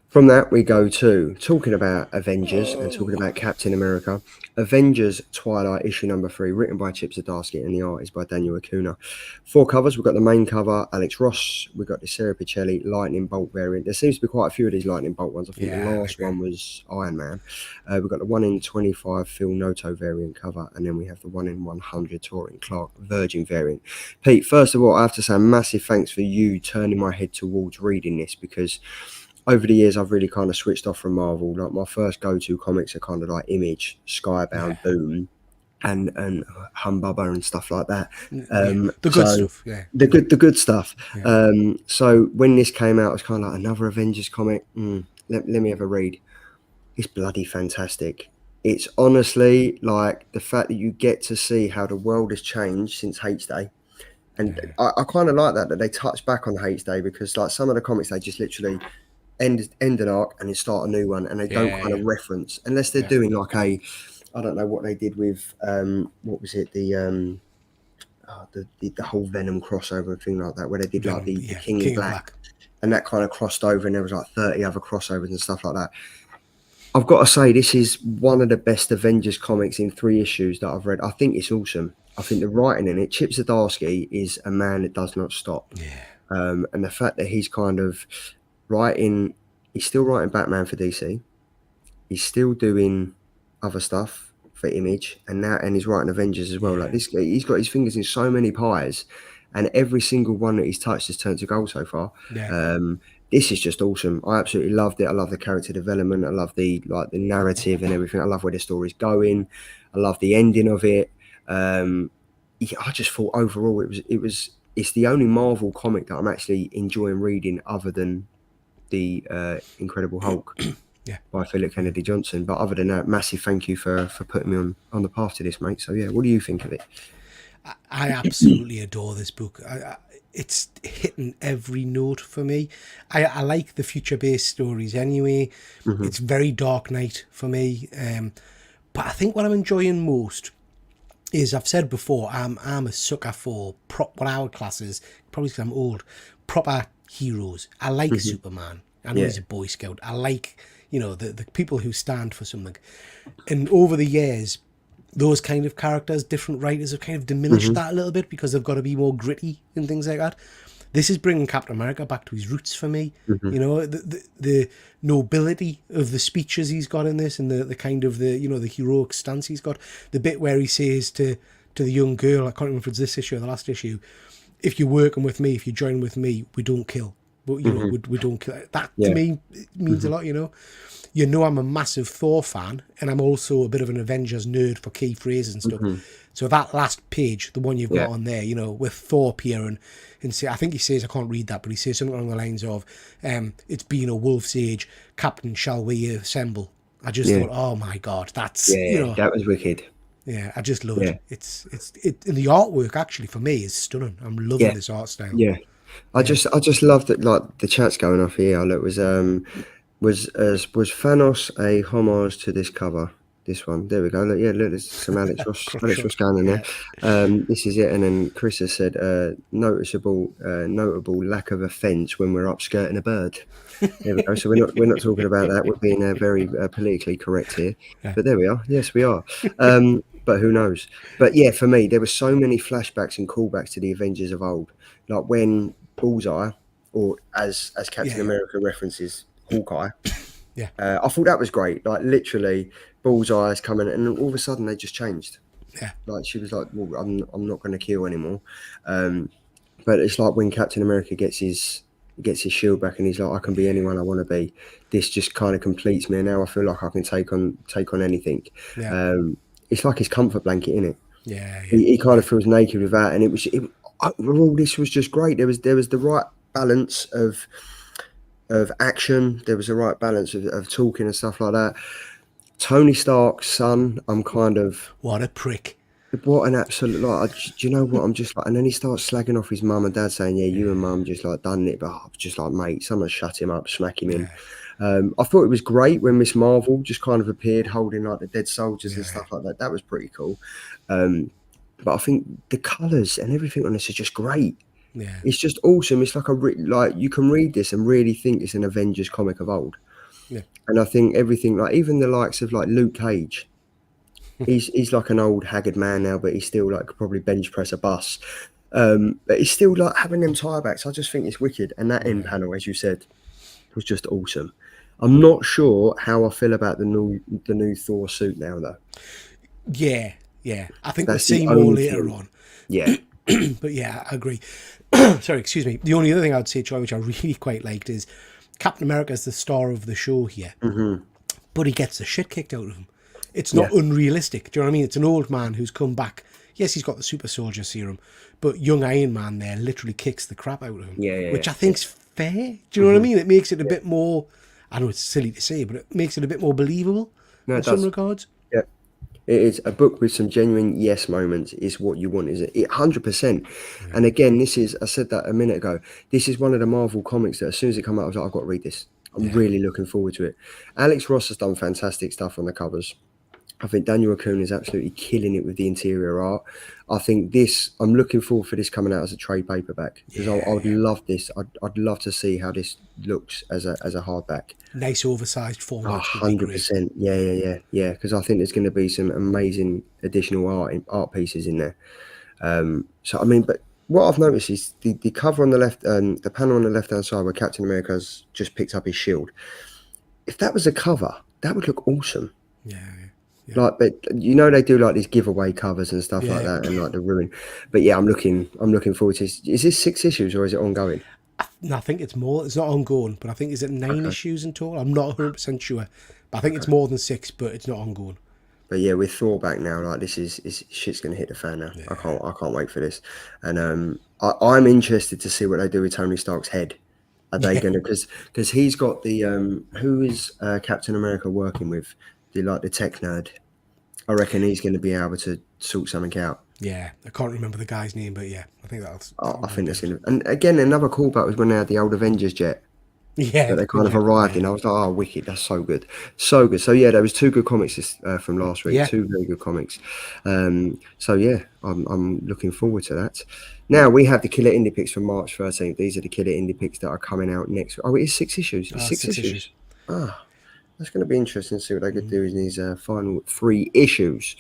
from that, we go to talking about Avengers and talking about Captain America. Avengers Twilight, issue number 3, written by Chip Zdarsky, and the art is by Daniel Acuna. 4 covers. We've got the main cover, Alex Ross. We've got the Sarah Pichelli Lightning Bolt variant. There seems to be quite a few of these Lightning Bolt ones. I think the last one was Iron Man. We've got the 1 in 25 Phil Noto variant cover, and then we have the 1 in 100 Torin Clark Virgin variant. Pete, first of all, I have to say a massive thanks for you turning my head towards reading this, because over the years, I've really kind of switched off from Marvel. Like my first go-to comics are kind of like Image, Skybound, Boom, and Humbubba and stuff like that. Yeah, the good So stuff. Yeah, the good stuff. yeah, So when this came out, it was kind of like another Avengers comic. Let me have a read. It's bloody fantastic. It's honestly like the fact that you get to see how the world has changed since Hate's Day. And yeah, I kind of like that they touch back on Hate's Day, because like some of the comics, they just literally end an arc and then start a new one, and they don't yeah, kind yeah, of reference unless they're yeah. doing like I don't know what they did with what was it, the whole Venom crossover thing like that, where they did like Venom. the Yeah, King in King in Black, Black. and that kind of crossed over, and there was like 30 other crossovers and stuff like that. I've got to say, this is one of the best Avengers comics in 3 issues that I've read. I think it's awesome. I think the writing in it, Chip Zdarsky is a man that does not stop. Yeah, And the fact that he's kind of writing, he's still writing Batman for DC. He's still doing other stuff for Image, and he's writing Avengers as well. Like yeah, this, he's got his fingers in so many pies, and every single one that he's touched has turned to gold so far. yeah, Um, this is just awesome. I absolutely loved it. I love the character development. I love the narrative and everything. I love where the story's going. I love the ending of it. Yeah, I just thought overall it's the only Marvel comic that I'm actually enjoying reading other than the Incredible Hulk yeah. by Philip Kennedy Johnson. But other than that, massive thank you for putting me on the path to this, mate. So yeah, what do you think of it? I absolutely adore this book. It's hitting every note for me. I like the future-based stories anyway. It's very Dark Knight for me. But I think what I'm enjoying most is, I've said before, I'm a sucker for what I would class as, probably because I'm old, proper heroes. I like Superman. I know Yeah. he's a Boy Scout. I like, the people who stand for something. And over the years, those kind of characters, different writers have kind of diminished that a little bit because they've got to be more gritty and things like that. This is bringing Captain America back to his roots for me. The nobility of the speeches he's got in this, and the kind of the heroic stance he's got. The bit where he says to the young girl, I can't remember if it's this issue or the last issue, if you're working with me, if you join with me, we don't kill. But we don't kill. That to Yeah. me it means a lot. I'm a massive Thor fan, and I'm also a bit of an Avengers nerd for key phrases and stuff. So that last page, the one you've got Yeah. on there, with Thor appearing, and say, I think he says, I can't read that, but he says something along the lines of, "It's been a wolf's age, Captain. Shall we assemble?" I just Yeah. thought, oh my god, that's Yeah, that was wicked. yeah, I just love Yeah. it. It's and the artwork actually for me is stunning. I'm loving Yeah. this art style. Yeah. I just love that, like the chat's going off here. Look, was Thanos a homage to this cover? This one, there we go. Look, yeah, look, there's some Alex Ross going in there. This is it. And then Chris has said, notable lack of offence when we're upskirting a bird. There we go. So we're not talking about that. We're being very politically correct here. Yeah. But there we are. Yes, we are. But who knows? But yeah, for me, there were so many flashbacks and callbacks to the Avengers of old, like when Bullseye, or as Captain Yeah. America references Hawkeye. Yeah. I thought that was great. Like literally, Bullseye's coming, and all of a sudden they just changed. Yeah. Like she was like, "Well, I'm not going to kill anymore." But it's like when Captain America gets his shield back, and he's like, "I can be anyone I want to be." This just kind of completes me, and now I feel like I can take on anything. Yeah. It's like his comfort blanket, isn't it? Yeah. He kind of feels naked with that, and overall this was just great. There was the right balance of action. There was the right balance of talking and stuff like that. Tony Stark's son, I'm kind of, What a prick. what an absolute, like, do you know what, I'm just like, and then he starts slagging off his mum and dad, saying, yeah, you and mum just like done it, but I'm just like, mate, someone shut him up, smack him in. I thought it was great when Miss Marvel just kind of appeared holding like the dead soldiers and stuff like that. That was pretty cool. But I think the colours and everything on this is just great. Yeah. It's just awesome. It's like like you can read this and really think it's an Avengers comic of old. Yeah. And I think everything, like even the likes of like Luke Cage, he's like an old haggard man now, but he's still like could probably bench press a bus. But he's still like having them tiebacks. I just think it's wicked. And that end panel, as you said, was just awesome. I'm not sure how I feel about the new Thor suit now, though. Yeah. I think we'll That's the see more only later thing. on. Yeah. But yeah, I agree. Sorry, excuse me. The only other thing I'd say, Troy, which I really quite liked, is Captain America's the star of the show here, but he gets the shit kicked out of him. It's not unrealistic. Do you know what I mean? It's an old man who's come back. Yes, he's got the super soldier serum, but young Iron Man there literally kicks the crap out of him. Which I think's fair. Do you know what I mean? It makes it a bit more, I know it's silly to say, but it makes it a bit more believable in some regards. Yeah. It is a book with some genuine yes moments is what you want, is it? 100%. And again, this is, I said that a minute ago, this is one of the Marvel comics that as soon as it came out, I was like, I've got to read this. I'm really looking forward to it. Alex Ross has done fantastic stuff on the covers. I think Daniel Acuna is absolutely killing it with the interior art. I think I'm looking forward for this coming out as a trade paperback, because I would love this. I'd love to see how this looks as a hardback. Nice oversized format. 100%. Yeah. Because I think there's going to be some amazing additional art pieces in there. So I mean, but what I've noticed is the cover on the left, the panel on the left hand side where Captain America's just picked up his shield. If that was a cover, that would look awesome. Yeah. Like, but you know, they do like these giveaway covers and stuff like that, and like the ruin. But yeah, I'm looking forward to this. Is this 6 issues or is it ongoing? No, I think it's more. It's not ongoing, but I think is it 9 issues in total? I'm not 100% sure, but I think it's more than 6, but it's not ongoing. But yeah, with Thor back now, like this is shit's gonna hit the fan now. I can't wait for this, and I'm interested to see what they do with Tony Stark's head. Are they gonna, because he's got the who is Captain America working with, the tech nerd. I reckon he's going to be able to sort something out. Yeah, I can't remember the guy's name, but yeah, I think I think that's going to. And again, another callback was when they had the old Avengers jet. Yeah, that they kind of arrived in. I was like, oh, wicked! That's so good, so good. So yeah, there was 2 good comics from last week. 2 very good comics. So yeah, I'm looking forward to that. Now we have the Killer Indie Picks from March 13th. These are the Killer Indie Picks that are coming out next. Oh, it is 6 issues. It's 6 issues. That's going to be interesting to see what they could do in these final 3 issues.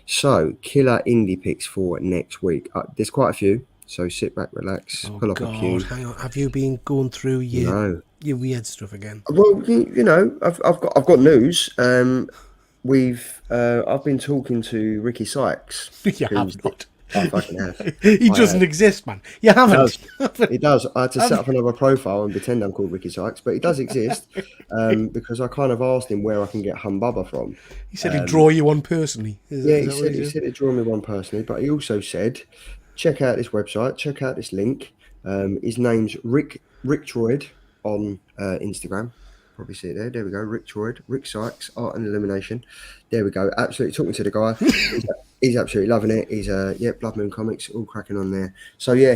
So, Killer Indie Picks for next week. There's quite a few, so sit back, relax, pull up a few. Hang on, have you been going through your weird stuff again? Well, you know, I've got news. I've been talking to Ricky Sykes. You have not. I fucking have. He doesn't exist, man. You haven't. He does. I had to set up another profile and pretend I'm called Ricky Sykes, but he does exist because I kind of asked him where I can get Humbubba from. He said he'd draw you one personally. He said he'd draw me one personally, but he also said, check out this website, check out this link. His name's Rick Droid on Instagram. Probably see it there. There we go. Rick Droid, Rick Sykes, Art and Illumination. There we go. Absolutely talking to the guy. He's absolutely loving it. He's Blood Moon Comics, all cracking on there. So yeah,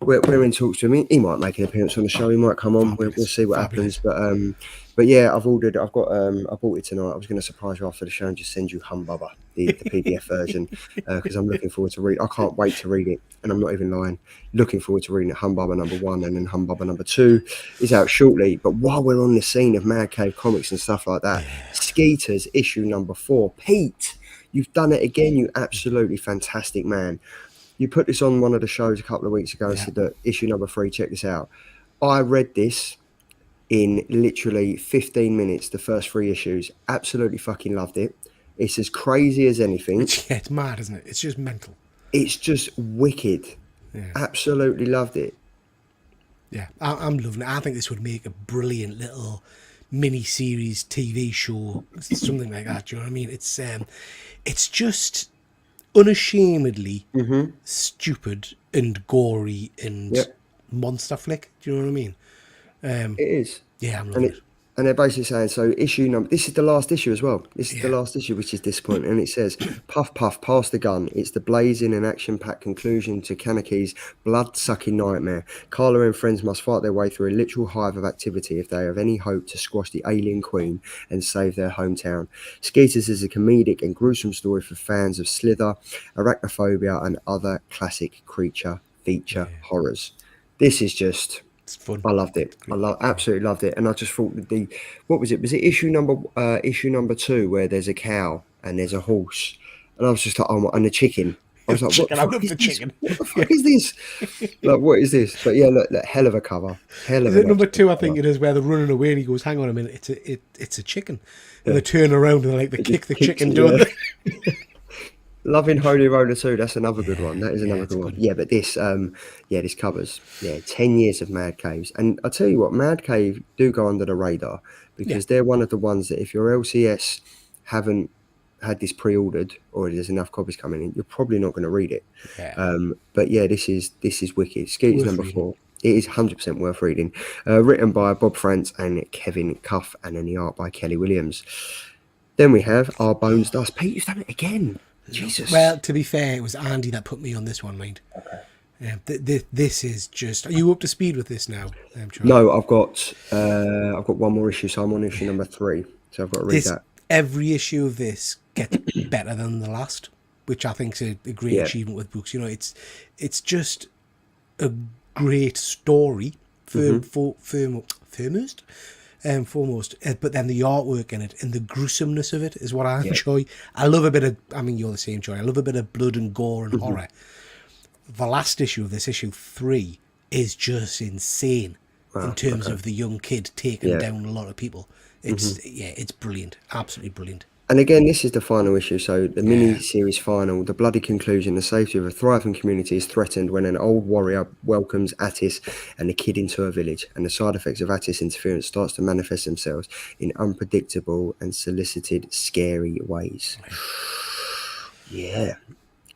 we're in talks to him. He might make an appearance on the show. He might come on. We'll see what happens. But yeah, I bought it tonight. I was going to surprise you after the show and just send you Humbubba, the PDF version, because I'm looking forward to read. I can't wait to read it, and I'm not even lying. Looking forward to reading it. Humbubba number 1 and then Humbubba number 2 is out shortly. But while we're on the scene of Mad Cave Comics and stuff like that, Skeeters issue number 4. Pete, you've done it again. You absolutely fantastic man. You put this on one of the shows a couple of weeks ago and said that issue number 3, check this out. I read this in literally 15 minutes, the first 3 issues. Absolutely fucking loved it. It's as crazy as anything. It's mad, isn't it? It's just mental. It's just wicked. Yeah. Absolutely loved it. Yeah, I'm loving it. I think this would make a brilliant little mini-series TV show, something like that. Do you know what I mean? It's just unashamedly stupid and gory and monster flick. Do you know what I mean? It is. Yeah, I'm loving it. And they're basically saying, so issue number, this is the last issue as well. This is the last issue, which is disappointing. And it says, puff, puff, pass the gun. It's the blazing and action-packed conclusion to Kanaki's blood-sucking nightmare. Carla and friends must fight their way through a literal hive of activity if they have any hope to squash the alien queen and save their hometown. Skeeters is a comedic and gruesome story for fans of Slither, arachnophobia, and other classic creature feature horrors. This is just... It's fun. I loved it. Absolutely loved it. And I just thought what was it? Was it issue number 2 where there's a cow and there's a horse? And I was just like, oh my, and the chicken. I was like, I love the chicken. What the fuck is this? Like, what is this? But yeah, look, hell of a cover. Is it number 2? I think it is, where they're running away and he goes, hang on a minute, it's a chicken. And they turn around and they kick the chicken, don't they? Loving Holy Roller 2, that's another good one. That is another good one. Yeah, but this this covers 10 years of Mad Caves. And I tell you what, Mad Cave do go under the radar because they're one of the ones that if you're LCS haven't had this pre-ordered or there's enough copies coming in, you're probably not going to read it. Yeah. But yeah, this is wicked. Skeeter's Worth number reading. 4. It is 100% worth reading. Written by Bob Frantz and Kevin Cuff, and then the art by Kelly Williams. Then we have Our Bones Dust. Pete, you've done it again. Jesus. Well, to be fair, it was Andy that put me on this one, mind. Okay. Yeah, this is just. Are you up to speed with this now? No, I've got one more issue, so I'm on issue number 3. So I've got to read that. Every issue of this gets better than the last, which I think is a great achievement with books. You know, it's just a great story, foremost. But then the artwork in it and the gruesomeness of it is what I enjoy. I love a bit of. I mean, you're the same, Joy. I love a bit of blood and gore and horror. The last issue of this, issue 3, is just insane in terms of the young kid taking down a lot of people. It's it's brilliant, absolutely brilliant. And again, this is the final issue, so the mini-series final, the bloody conclusion. The safety of a thriving community is threatened when an old warrior welcomes Attis and the kid into her village, and the side effects of Attis' interference starts to manifest themselves in unpredictable and solicited, scary ways. Yeah.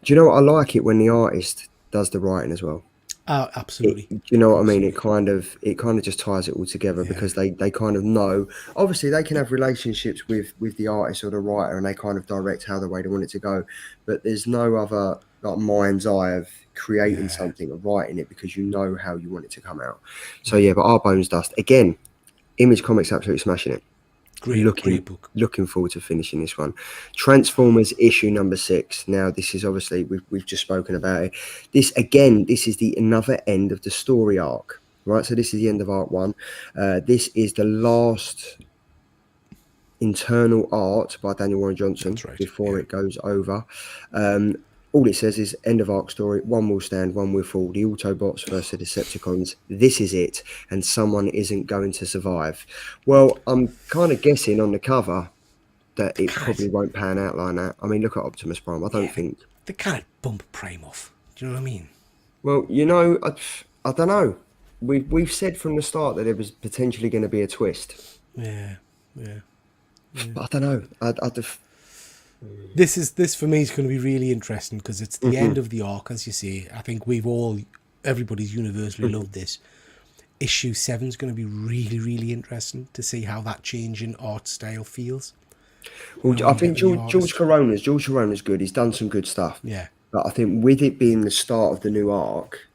Do you know what I like it when the artist does the writing as well? Oh, absolutely. Do you know what I mean? It kind of just ties it all together because they kind of know. Obviously, they can have relationships with the artist or the writer, and they kind of direct how the way they want it to go. But there's no other like mind's eye of creating something or writing it because you know how you want it to come out. So yeah, but Our Bones Dust again. Image Comics absolutely smashing it. Great book. Looking forward to finishing this one. Transformers issue number 6. Now, this is obviously we've just spoken about it. This is the another end of the story arc, right? So this is the end of arc 1. This is the last internal art by Daniel Warren Johnson before it goes over. All it says is end of arc story. One will stand, one will fall. The Autobots versus the Decepticons. This is it, and someone isn't going to survive. Well, I'm kind of guessing on the cover that it probably won't pan out like that. I mean, look at Optimus Prime. I don't think they can't bump Prime off. Do you know what I mean? Well, you know, I don't know. We've said from the start that there was potentially going to be a twist. Yeah. But I don't know. This for me is going to be really interesting because it's the end of the arc, as you say. I think everybody's universally loved this. Issue 7 is going to be really, really interesting to see how that change in art style feels. Well, I think George Corona's good. He's done some good stuff. Yeah. But I think with it being the start of the new arc,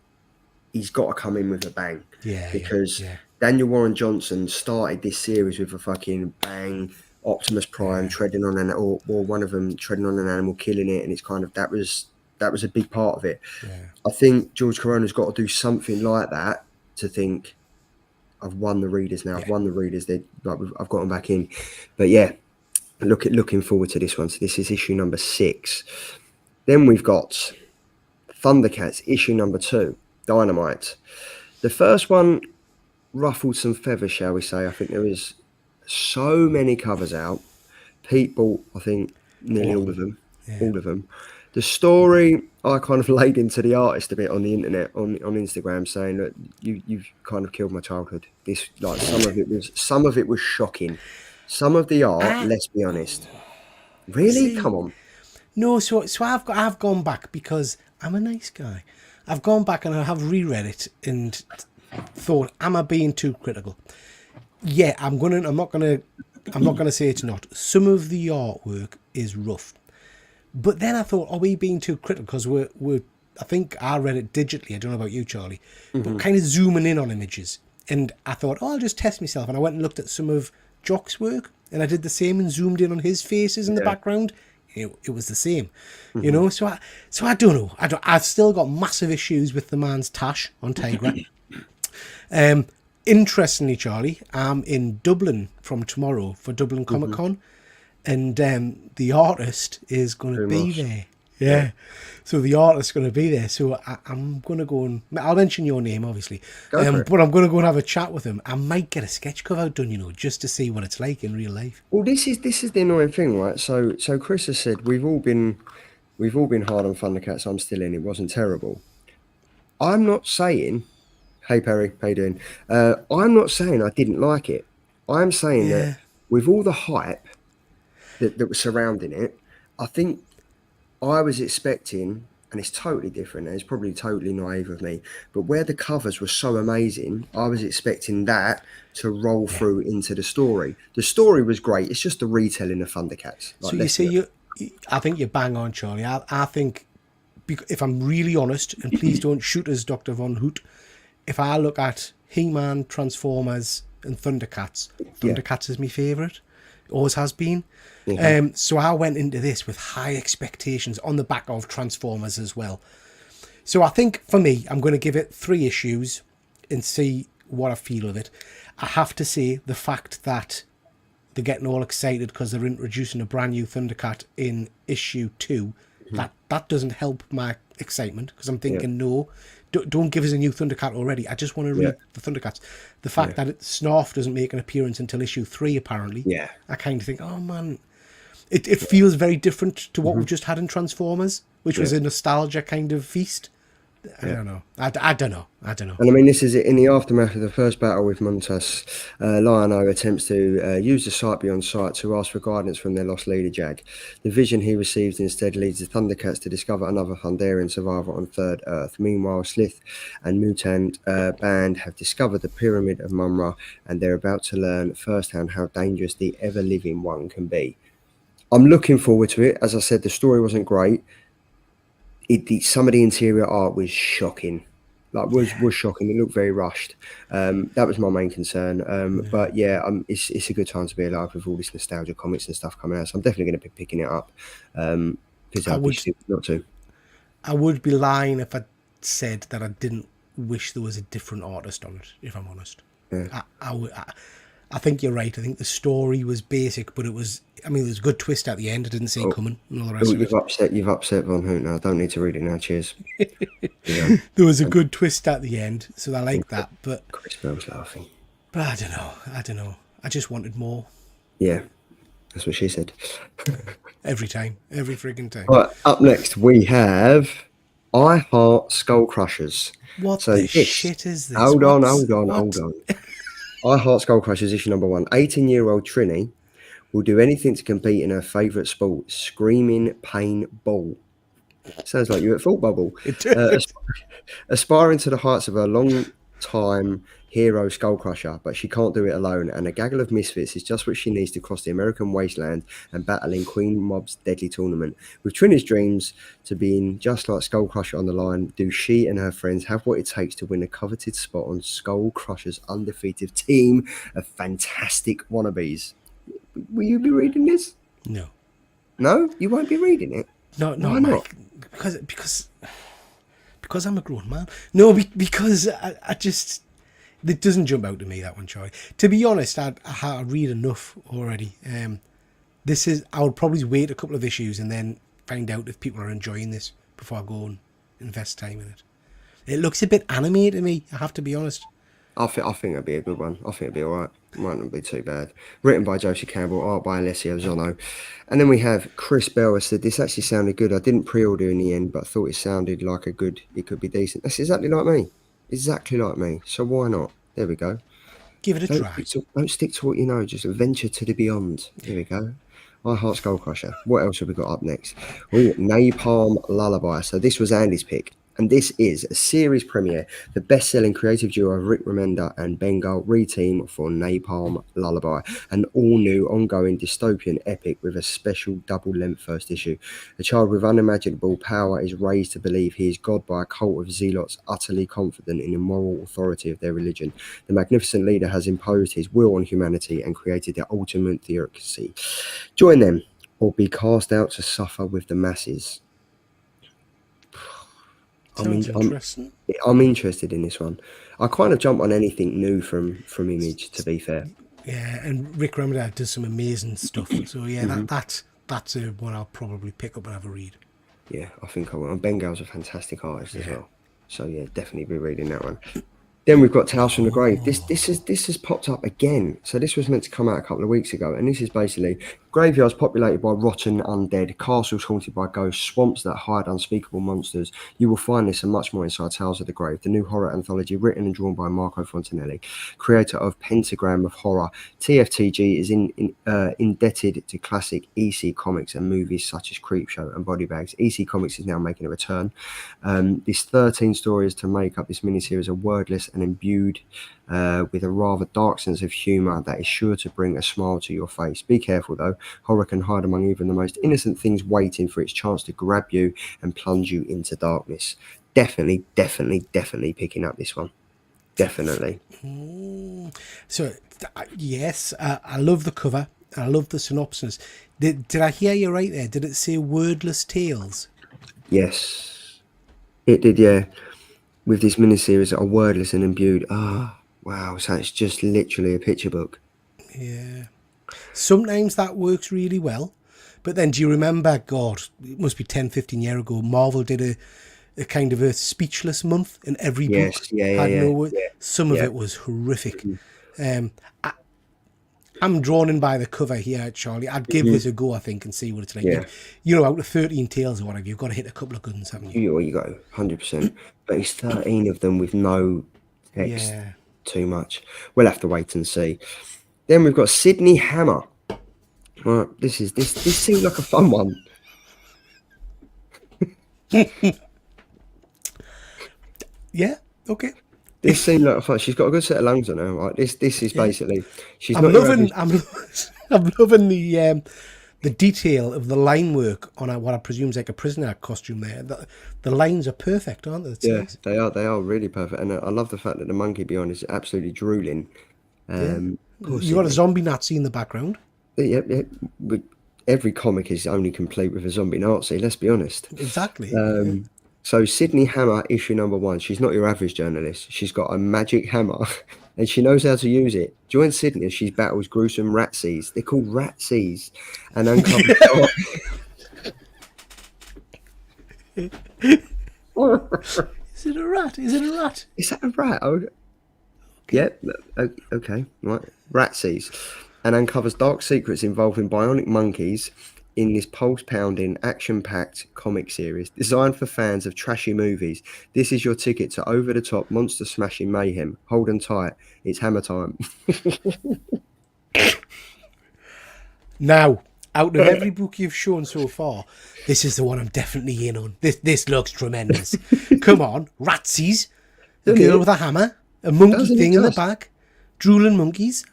he's got to come in with a bang. Yeah. Because Daniel Warren Johnson started this series with a fucking bang. Optimus Prime treading on or one of them treading on an animal, killing it, and it's kind of that was a big part of it. Yeah. I think George Corona's got to do something like that to think I've won the readers now. I've won the readers. I've got them back in. But yeah, looking forward to this one. So this is issue number 6. Then we've got Thundercats issue number 2, Dynamite. The first one ruffled some feathers, shall we say? I think there was so many covers out. Pete bought, I think, nearly all of them. Yeah. All of them. The story, I kind of laid into the artist a bit on the internet, on Instagram, saying that you've kind of killed my childhood. This, like, some of it was shocking. Some of the art, let's be honest. Really? Come on. No, so I've gone back because I'm a nice guy. I've gone back and I have reread it and thought, am I being too critical? Yeah, I'm not gonna say it's not. Some of the artwork is rough, but then I thought, are we being too critical? Because we're I think I read it digitally. I don't know about you, Charlie, but kind of zooming in on images. And I thought, I'll just test myself. And I went and looked at some of Jock's work, and I did the same and zoomed in on his faces in the background. It was the same, you know. So I don't know. I've still got massive issues with the man's tash on Tigra. Interestingly, Charlie, I'm in Dublin from tomorrow for Dublin Comic Con, and the artist is going to be there. Yeah. So the artist's going to be there. So I'm going to go and... I'll mention your name, obviously. But I'm going to go and have a chat with him. I might get a sketch cover done, you know, just to see what it's like in real life. Well, this is the annoying thing, right? So Chris has said we've all been hard on Thundercats. I'm still in. It wasn't terrible. I'm not saying... Hey, Perry, how you doing? I'm not saying I didn't like it. I'm saying that with all the hype, that was surrounding it. I think I was expecting, and it's totally different, and it's probably totally naive of me, but where the covers were so amazing, I was expecting that to roll through into the story. The story was great. It's just the retelling of Thundercats. So you see, I think you're bang on, Charlie. I think, if I'm really honest, and please don't shoot us, Dr. Von Hoot, if I look at He-Man, Transformers, and Thundercats is my favourite. Always has been. So I went into this with high expectations on the back of Transformers as well. So I think, for me, I'm going to give it 3 issues and see what I feel of it. I have to say, the fact that they're getting all excited because they're introducing a brand new Thundercat in issue 2, that doesn't help my excitement, because I'm thinking, no, don't give us a new Thundercat already. I just want to read the Thundercats. The fact that Snarf doesn't make an appearance until issue 3, apparently, I kind of think, oh man, it feels very different to what we've just had in Transformers, which was a nostalgia kind of feast. I don't know. I don't know. And I mean, this is it. In the aftermath of the first battle with Montas, Lion-O attempts to use the sight beyond sight to ask for guidance from their lost leader, Jag. The vision he receives instead leads the Thundercats to discover another Thunderian survivor on Third Earth. Meanwhile, Slith and Mutant Band have discovered the Pyramid of Mumra, and they're about to learn firsthand how dangerous the ever-living one can be. I'm looking forward to it. As I said, the story wasn't great. Some of the interior art was shocking. Was shocking. It looked very rushed. That was my main concern. But it's a good time to be alive with all this nostalgia comics and stuff coming out. So I'm definitely going to be picking it up. Because I'd be stupid not to. I would be lying if I said that I didn't wish there was a different artist on it, if I'm honest. Yeah. I think you're right. I think the story was basic, but it was. I mean, there's a good twist at the end. I didn't see it coming. And all the rest of it. You've upset Von Hoot now. I don't need to read it now. Cheers. There was a good twist at the end, so I like that. But Chris Bell's laughing. But I don't know. I just wanted more. Yeah, that's what she said. Every frigging time. Right, up next we have I Heart Skull Crushers. What the shit is this? Hold on. I Heart Skull Crushers issue number 1. 18-year-old Trini will do anything to compete in her favourite sport, screaming paintball. Sounds like you at Thought Bubble. Aspiring to the heights of her long-time hero Skullcrusher, but she can't do it alone, and a gaggle of misfits is just what she needs to cross the American wasteland and battle in Queen Mob's deadly tournament. With Trini's dreams to being just like Skullcrusher on the line, do she and her friends have what it takes to win a coveted spot on Skullcrusher's undefeated team of fantastic wannabes? Will you be reading this? No. No? You won't be reading it? No, why not? Because I'm a grown man. No, because I just... It doesn't jump out to me, that one, Charlie. To be honest, I read enough already. I would probably wait a couple of issues and then find out if people are enjoying this before I go and invest time in it. It looks a bit animated to me, I have to be honest. I think it'll be a good one. I think it'll be all right. It might not be too bad. Written by Josie Campbell, art by Alessio Zonno. And then we have Chris Bell. I said, this actually sounded good. I didn't pre-order in the end, but I thought it sounded like it could be decent. That's exactly like me. Exactly like me. So why not? There we go. Give it a try. Don't stick to what you know. Just venture to the beyond. There we go. I Heart Skullcrusher. What else have we got up next? Napalm Lullaby. So this was Andy's pick. And this is a series premiere. The best-selling creative duo of Rick Remender and Bengal reteam for Napalm Lullaby, an all-new, ongoing dystopian epic with a special double-length first issue. A child with unimaginable power is raised to believe he is God by a cult of zealots utterly confident in the moral authority of their religion. The magnificent leader has imposed his will on humanity and created the ultimate theocracy. Join them or be cast out to suffer with the masses. Interesting. I'm interested in this one. I kind of jump on anything new from Image, to be fair. Yeah, and Rick Remender does some amazing stuff. So yeah, that's one I'll probably pick up and have a read. Yeah, I think I will. And Bengal's a fantastic artist as well. So yeah, definitely be reading that one. Then we've got Tales from the Grave. This has popped up again. So this was meant to come out a couple of weeks ago, and this is basically Graveyards populated by rotten undead, castles haunted by ghosts, swamps that hide unspeakable monsters. You will find this and much more inside Tales of the Grave, the new horror anthology written and drawn by Marco Fontanelli, creator of Pentagram of Horror. TFTG is indebted to classic EC comics and movies such as Creepshow and Body Bags. EC Comics is now making a return. These 13 stories to make up this miniseries are wordless and imbued with a rather dark sense of humour that is sure to bring a smile to your face. Be careful though, horror can hide among even the most innocent things, waiting for its chance to grab you and plunge you into darkness. Definitely picking up this one. Definitely. So, yes, I love the cover. I love the synopsis. Did I hear you right there? Did it say wordless tales? Yes, it did, yeah. With this miniseries that are wordless and imbued. Wow, so it's just literally a picture book. Yeah. Sometimes that works really well. But then do you remember, God, it must be 10, 15 years ago, Marvel did a kind of a speechless month, and every book had no word. Some of it was horrific. I'm drawn in by the cover here, Charlie. I'd give this a go, I think, and see what it's like. Yeah. You know, out of 13 tales or whatever, you've got to hit a couple of guns, haven't you? You got 100%. But it's 13 of them with no text. Yeah. Too much. We'll have to wait and see. Then we've got Sydney Hammer. Right, this seems like a fun one. Yeah, okay. This seems like a fun. She's got a good set of lungs on her, right? This is basically. She's I'm not. loving the detail of the line work on what I presume is like a prisoner costume there. The lines are perfect, aren't they? Yeah, they are. They are really perfect, and I love the fact that the monkey behind is absolutely drooling. You got a zombie Nazi in the background. Yep. Every comic is only complete with a zombie Nazi. Let's be honest. Exactly. So Sydney Hammer, issue number 1. She's not your average journalist. She's got a magic hammer, and she knows how to use it. Join Sydney as she battles gruesome ratsies. They're called ratsies, and uncovers. Is it a rat? Is it a rat? Is that a rat? Oh, yep. Okay. Right. Ratsies, and uncovers dark secrets involving bionic monkeys in this pulse-pounding, action-packed comic series designed for fans of trashy movies. This is your ticket to over-the-top monster-smashing mayhem. Hold on tight. It's hammer time. Now, out of every book you've shown so far, this is the one I'm definitely in on. This looks tremendous. Come on, ratsies, a girl with a hammer, a monkey thing in the back, drooling monkeys.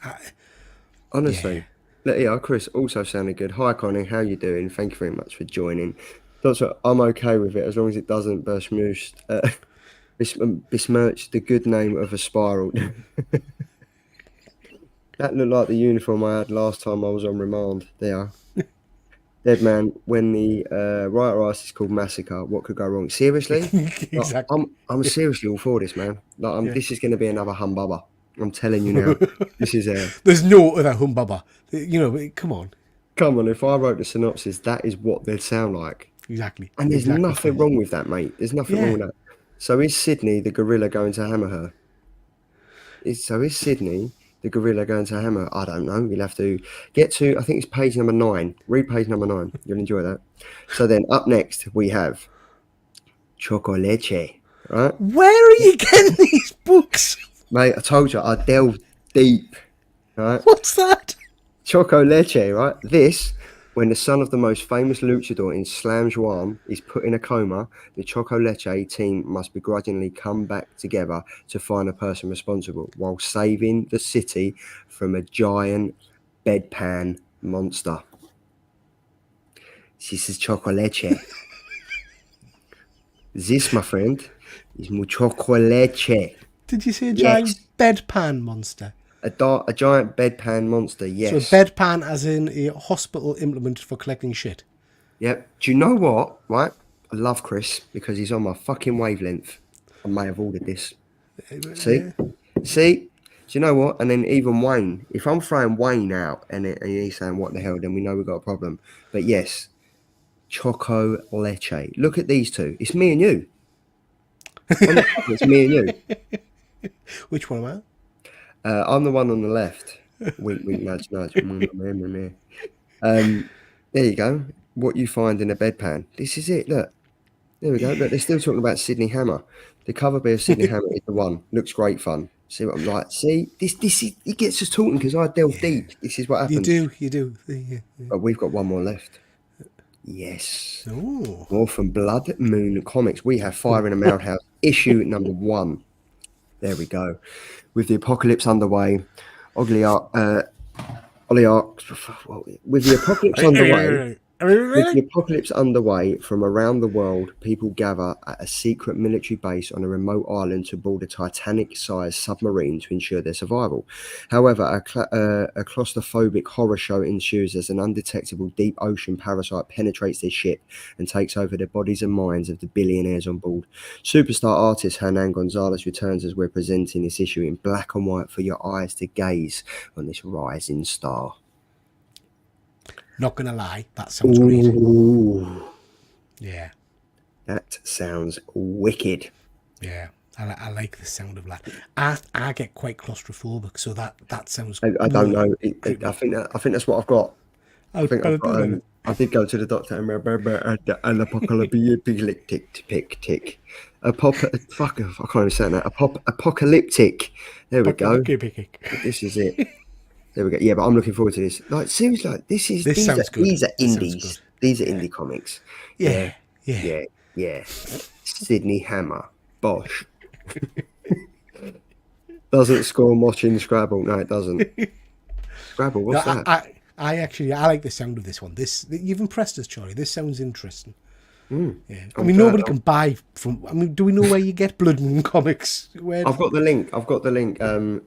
Honestly. Yeah, Chris also sounded good. Hi, Connie. How you doing? Thank you very much for joining. Doctor, I'm okay with it as long as it doesn't besmirch the good name of a spiral. That looked like the uniform I had last time I was on remand. There. Dead man, when the writer asked, it's called Massacre. What could go wrong? Seriously? Exactly. Like, I'm seriously all for this, man. Like, this is going to be another humbubber. I'm telling you now. This is There's no other humbubber. You know, come on. Come on, if I wrote the synopsis, that is what they'd sound like. Exactly. And there's nothing wrong with that, mate. There's nothing wrong with that. So is Sydney the gorilla going to hammer her? Is Sydney the gorilla going to hammer? I don't know. You'll have to get to, I think it's page number 9. Read page number 9. You'll enjoy that. So then up next we have Chocoleche, right? Where are you getting these books? Mate, I told you, I delved deep, right? What's that? Chocoleche, right? This, when the son of the most famous luchador in Slam Juan is put in a coma, the Chocoleche team must begrudgingly come back together to find a person responsible while saving the city from a giant bedpan monster. This is Chocoleche. This, my friend, is mu Chocoleche. Did you say a giant bedpan monster? A giant bedpan monster, yes. So a bedpan as in a hospital implement for collecting shit. Yep. Do you know what, right? I love Chris because he's on my fucking wavelength. I may have ordered this. See? Do you know what? And then even Wayne, if I'm throwing Wayne out and he's saying, what the hell, then we know we've got a problem. But yes, Choco Leche. Look at these two. It's me and you. It's me and you. Which one am I? I'm the one on the left. Wink, wink, nudge, nudge. There you go. What you find in a bedpan. This is it. Look. There we go. Look, they're still talking about Sydney Hammer. The cover beer of Sydney Hammer is the one. Looks great fun. See what I'm like? See, this is, it gets us talking because I delve deep. This is what happens. You do. Yeah. But we've got one more left. Yes. Oh. More from Blood Moon Comics. We have Fire in a Madhouse, issue number 1. There we go. With the apocalypse underway, with the apocalypse underway. With the apocalypse underway from around the world, people gather at a secret military base on a remote island to board a Titanic-sized submarine to ensure their survival. However, a claustrophobic horror show ensues as an undetectable deep ocean parasite penetrates their ship and takes over the bodies and minds of the billionaires on board. Superstar artist Hernan Gonzalez returns as we're presenting this issue in black and white for your eyes to gaze on this rising star. Not gonna lie, that sounds great. Yeah, that sounds wicked. Yeah, I like the sound of that. I get quite claustrophobic, so that sounds. I don't know. I think that's what I've got. I did go to the doctor and an apocalyptic. I can't even say that. Apocalyptic. There we go. This is it. There we go. Yeah, but I'm looking forward to this. Like, seriously, like, these are indies. These are indie comics. Yeah. Sydney Hammer. Bosh. Doesn't score much in Scrabble. No, it doesn't. Scrabble, what's that? I like the sound of this one. You've impressed us, Charlie. This sounds interesting. Yeah. I mean, nobody can buy from. I mean, do we know where you get Blood Moon Comics? I've got the link.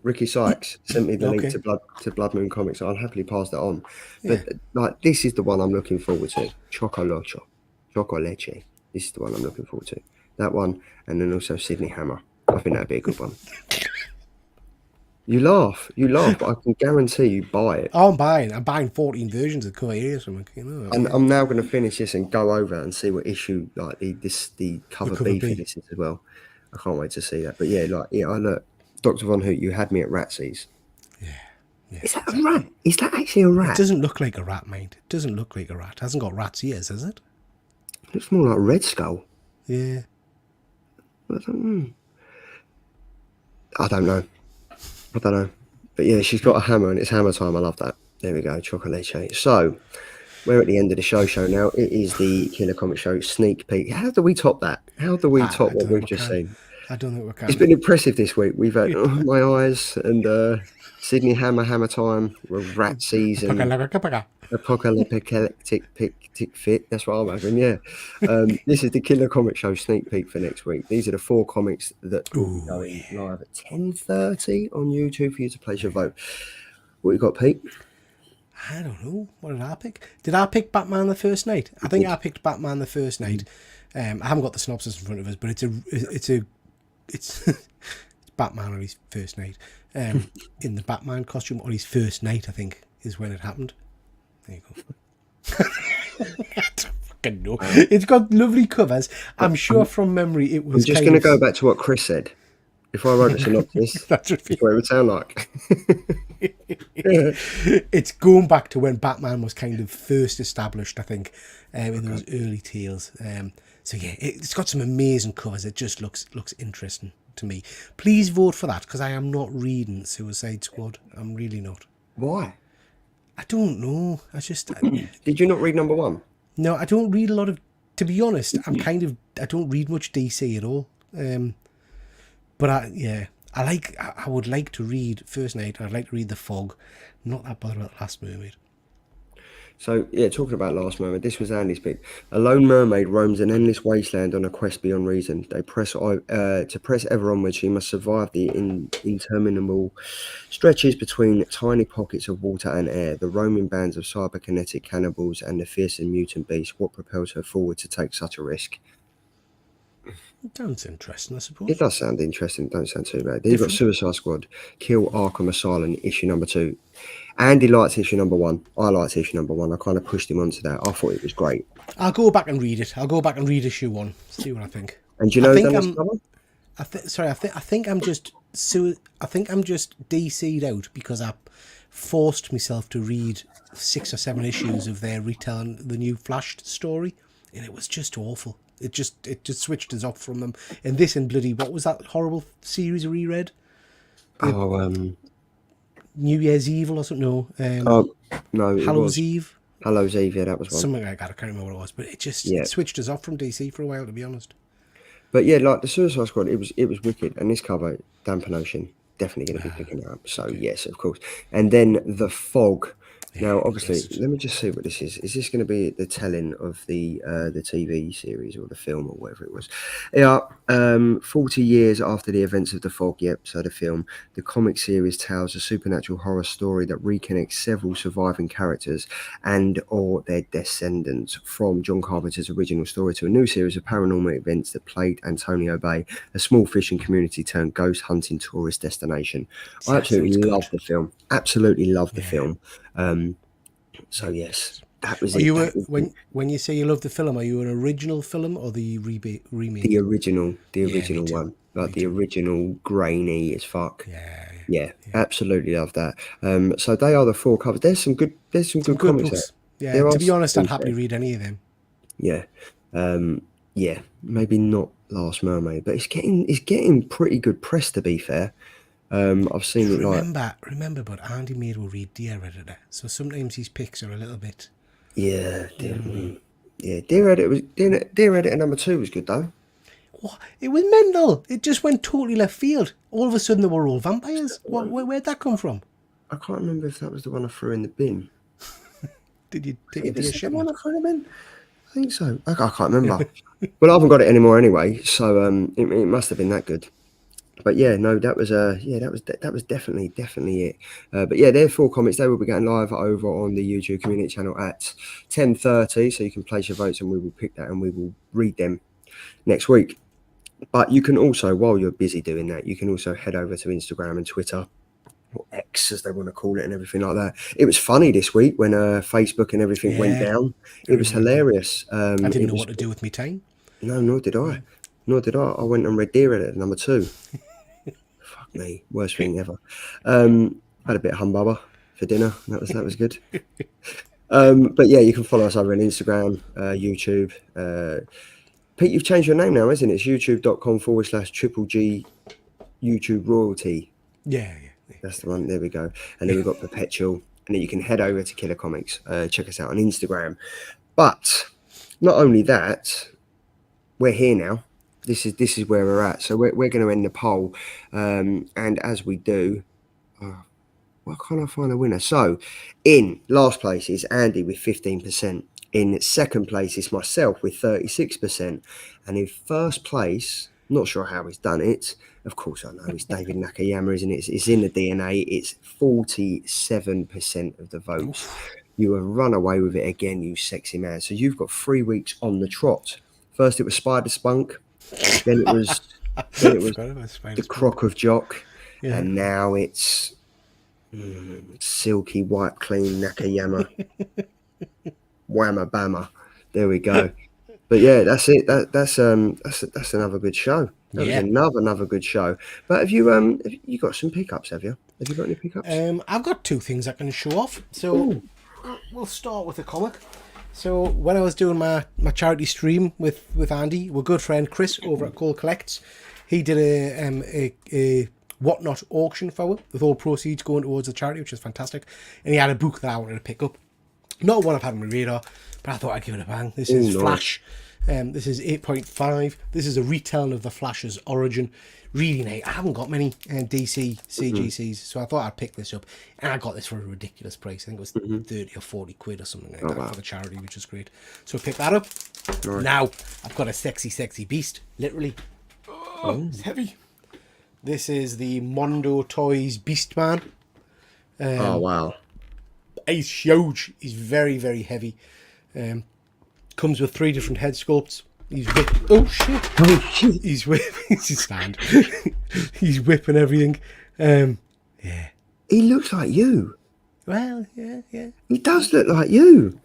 Ricky Sykes sent me the link to Blood Moon Comics. So I'll happily pass that on. But like, this is the one I'm looking forward to. Chocolate. This is the one I'm looking forward to. That one, and then also Sydney Hammer. I think that'd be a good one. You laugh, but I can guarantee you buy it. Oh, I'm buying 14 versions of the cover here or something. You know. And I'm now going to finish this and go over and see what issue like the cover B for this is as well. I can't wait to see that. But I look, Dr. Von Hoot, you had me at Ratsies. Yeah. Is that a rat? Is that actually a rat? It doesn't look like a rat, mate. It doesn't look like a rat. It hasn't got rat's ears, has it? It looks more like a Red Skull. Yeah. I don't know. But yeah, she's got a hammer and it's hammer time. I love that. There we go, Chocolate. So, we're at the end of the show now. It is the Killer Comic Show sneak peek. How do we top that? How do we top what we've just seen? I don't think we can. It's been impressive this week. We've had My Eyes and Sydney Hammer time, Rat Season, Apocalyptic Fit. That's what I'm having, yeah. This is the Killer Comic Show sneak peek for next week. These are the 4 comics that will be going live at 10:30 on YouTube for you to place your vote. What you got, Pete? I don't know. What did I pick? Did I pick Batman the First Night? I think I picked Batman the First Night. I haven't got the synopsis in front of us, but it's Batman on his first night. In the Batman costume on his first night, I think, is when it happened. There you go. I don't fucking know. It's got lovely covers. I'm sure from memory it was. I'm just going to go back to what Chris said. If I wrote a synopsis, that's what it would sound like. It's going back to when Batman was kind of first established, I think, in those early tales. So yeah, it's got some amazing covers. It just looks interesting to me. Please vote for that, because I am not reading Suicide Squad. I'm really not. Why? I don't know. Did you not read number 1? No, I don't read a lot of. To be honest, I don't read much DC at all. But I would like to read First Night. I'd like to read The Fog. Not that bothered about Last Mermaid. So, yeah, talking about Last Mermaid, this was Andy's pick. A lone mermaid roams an endless wasteland on a quest beyond reason. To press ever onward, she must survive the interminable stretches between tiny pockets of water and air, the roaming bands of cyberkinetic cannibals, and the fearsome mutant beast. What propels her forward to take such a risk? It sounds interesting, I suppose. It does sound interesting. Don't sound too bad. Then you've got Suicide Squad, Kill Arkham Asylum, issue number 2. Andy liked issue number 1. I liked issue number 1. I kind of pushed him onto that. I thought it was great. I'll go back and read it. I'll go back and read issue 1. See what I think. And do you know I think I'm just DC'd out because forced myself to read 6 or 7 issues of their retelling the new Flash story, and it was just awful. It just switched us off from them. And this and bloody, what was that horrible series I reread? New Year's Evil or something? No, no, it Hallows was Eve. Hallows Eve. Yeah, that was one. Something like that. I can't remember what it was, but it switched us off from DC for a while, to be honest. But yeah, like the Suicide Squad, it was wicked, and this cover, Dampen Ocean, definitely going to be picking it up. So yes, of course. And then the Fog. Now, obviously, let me just see what this is. Is this going to be the telling of the TV series or the film or whatever it was? Yeah, 40 years after the events of the Fog. Yep, so the film. The comic series tells a supernatural horror story that reconnects several surviving characters and or their descendants from John Carpenter's original story to a new series of paranormal events that plagued Antonio Bay, a small fishing community turned ghost hunting tourist destination. I absolutely love the film. Absolutely love the film. So yes, that was it. When you say you love the film, are you an original film or the remake? The original one, like the original, grainy as fuck. Yeah, absolutely love that. So they are the 4 covers. There's some good comics books. There. Yeah, to be honest, I'd happily read any of them. Yeah, yeah, maybe not Last Mermaid, but it's getting pretty good press, to be fair. I've seen it remember, but Andy made will read Dear Editor, so sometimes his picks are a little bit. Yeah, Dear Editor number 2 was good though. What? It was mental. It just went totally left field. All of a sudden, they were all vampires. Where'd that come from? I can't remember if that was the one I threw in the bin. Did you take it to your ship? I think so. I can't remember. Well, I haven't got it anymore anyway, so it must have been that good. But yeah, no, that was definitely it. But yeah, they're 4 comics. They will be going live over on the YouTube community channel at 10:30, so you can place your votes and we will pick that and we will read them next week. But you can also, while you're busy doing that, you can also head over to Instagram and Twitter, or X as they want to call it, and everything like that. It was funny this week when Facebook and everything went down. It was hilarious. I didn't know what to do with me time. No, nor did I. I went and read Dear Editor number 2. Fuck me, worst thing ever. Had a bit of humbubber for dinner. That was good. But yeah, you can follow us over on Instagram, YouTube. Pete, you've changed your name now, isn't it? It's youtube.com/G YouTube Royalty. Yeah. That's the one. There we go. And then we've got Perpetual. And then you can head over to Killer Comics. Check us out on Instagram. But not only that, we're here now. This is where we're at. So we're going to end the poll. And as we do, why can't I find a winner? So in last place is Andy with 15%. In second place is myself with 36%. And in first place, not sure how he's done it. Of course I know, it's David Nakayama, isn't it? It's in the DNA. It's 47% of the votes. You have run away with it again, you sexy man. So you've got 3 weeks on the trot. First it was Spider Spunk. Then it was the Croc of Jock. Yeah. And now it's silky white clean Nakayama. Whamma bamma. There we go. But yeah, that's it. That's another good show. That was another good show. But have you got some pickups? Have you got any pickups? I've got 2 things I can show off. So we'll start with a comic. So when I was doing my charity stream with Andy, our good friend Chris over at Cole Collects, he did a whatnot auction for it with all proceeds going towards the charity, which is fantastic. And he had a book that I wanted to pick up. Not one I've had on my radar, but I thought I'd give it a bang. This is Flash. This is 8.5. This is a retelling of the Flash's origin. Really nice. I haven't got many DC CGCs, so I thought I'd pick this up. And I got this for a ridiculous price. I think it was 30 or 40 or something like that for the charity, which is great. So pick that up. Right. Now, I've got a sexy beast, literally. Oh, it's heavy. This is the Mondo Toys Beastman. Oh, wow. He's huge. He's very, very heavy. Comes with 3 different head sculpts. He's He's whipping. He's stand. He's whipping everything. Yeah. He looks like you. Well, yeah. He does look like you.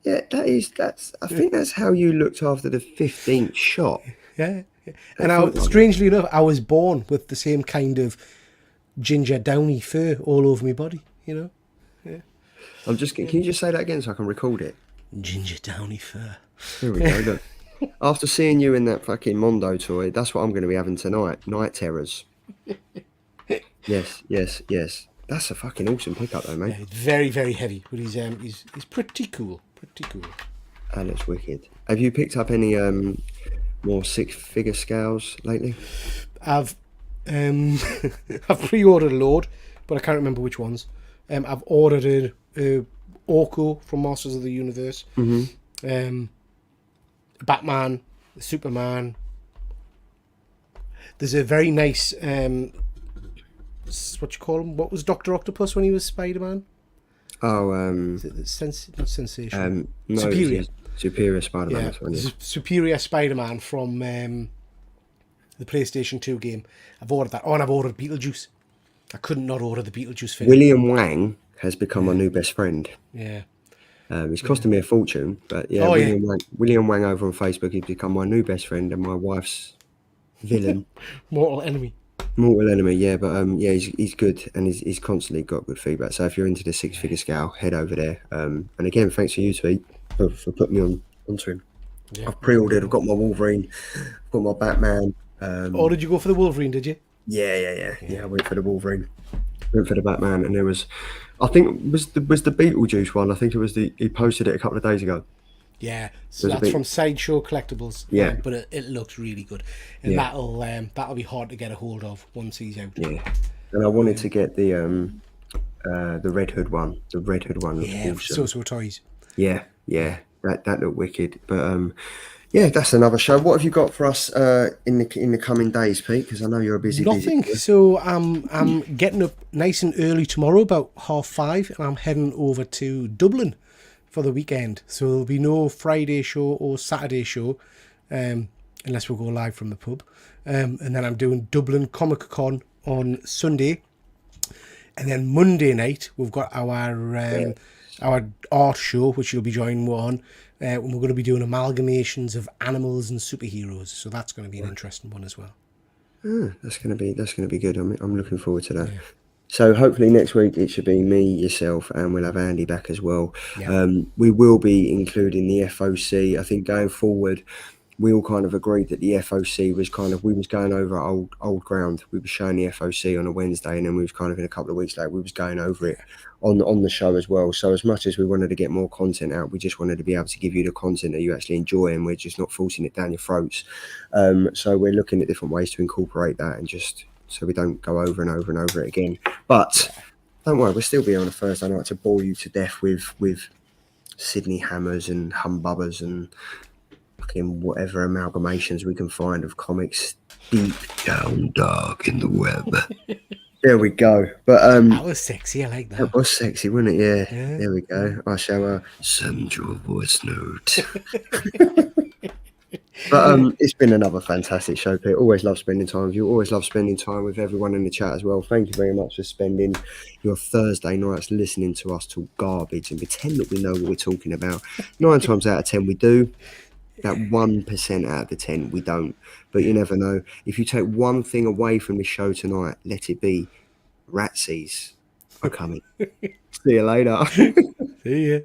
Yeah, that's. I think that's how you looked after the 15th shot. Yeah. And strangely enough, I was born with the same kind of ginger downy fur all over my body, you know. I'm just. Can you just say that again so I can record it? Ginger downy fur. There we go. Look. After seeing you in that fucking Mondo toy, that's what I'm going to be having tonight. Night terrors. Yes, yes, yes. That's a fucking awesome pickup, though, mate. Yeah, it's very, very heavy, but he's pretty cool. Pretty cool. And it's wicked. Have you picked up any more six-figure scales lately? I've I've pre-ordered a load, but I can't remember which ones. I've ordered a Orko from Masters of the Universe. Batman, Superman. There's a very nice what you call him? What was Dr. Octopus when he was Spider-Man? Oh, Not Sensation. no, Superior. Superior Spider-Man. Yeah, That's one, there's a Superior Spider-Man from the PlayStation 2 game. I've ordered that. Oh, and I've ordered Beetlejuice. I couldn't not order the Beetlejuice figure. William Wang has become my new best friend. Yeah. It's costing me a fortune, but yeah, Oh, William Wang over on Facebook, he's become my new best friend and my wife's villain. Mortal enemy. Mortal enemy, yeah, but yeah, he's good and he's constantly got good feedback. So if you're into the six-figure scale, head over there. And again, thanks to you, Tweet, for putting me onto him. Yeah. I've pre-ordered. I've got my Wolverine. I've got my Batman. Oh, did you go for the Wolverine? Did you? Yeah. I went for the Wolverine. Went for the Batman, and there was, I think was the Beetlejuice one. I think it was he posted it a couple of days ago. Yeah, so that's from Sideshow Collectibles. Yeah, but it looks really good, and that'll be hard to get a hold of once he's out. Yeah, and I wanted to get the Red Hood one. The Red Hood one looks awesome. So toys. Yeah, that looked wicked. But yeah, that's another show. What have you got for us in the coming days, Pete? Because I know you're a busy. Nothing. So I'm getting up nice and early tomorrow, about 5:30, and I'm heading over to Dublin for the weekend. So there'll be no Friday show or Saturday show, unless we go live from the pub. And then I'm doing Dublin Comic Con on Sunday, and then Monday night we've got our art show, which you'll be joining me on. And we're going to be doing amalgamations of animals and superheroes, so that's going to be an interesting one as well. That's going to be good. I'm looking forward to that. Yeah. So hopefully next week it should be me, yourself, and we'll have Andy back as well. Yeah. We will be including the FOC. I think going forward, we all kind of agreed that the FOC was we was going over old ground. We were showing the FOC on a Wednesday, and then we was kind of in a couple of weeks later, we was going over it on the show as well. So as much as we wanted to get more content out, we just wanted to be able to give you the content that you actually enjoy, and we're just not forcing it down your throats. So we're looking at different ways to incorporate that, and just so we don't go over and over and over it again. But don't worry, we'll still be on a Thursday night to bore you to death with Sydney Hammers and Humbubbers and fucking whatever amalgamations we can find of comics deep down dark in the web. There we go. But that was sexy. I like that. That was sexy, wasn't it? Yeah. There we go. I shall send your voice note. But it's been another fantastic show, Pete. Always love spending time with you. Always love spending time with everyone in the chat as well. Thank you very much for spending your Thursday nights listening to us talk garbage and pretend that we know what we're talking about. 9 times out of 10 we do. That 1% out of the 10 we don't. But you never know. If you take one thing away from the show tonight, let it be Ratsies are coming. See you later. See ya.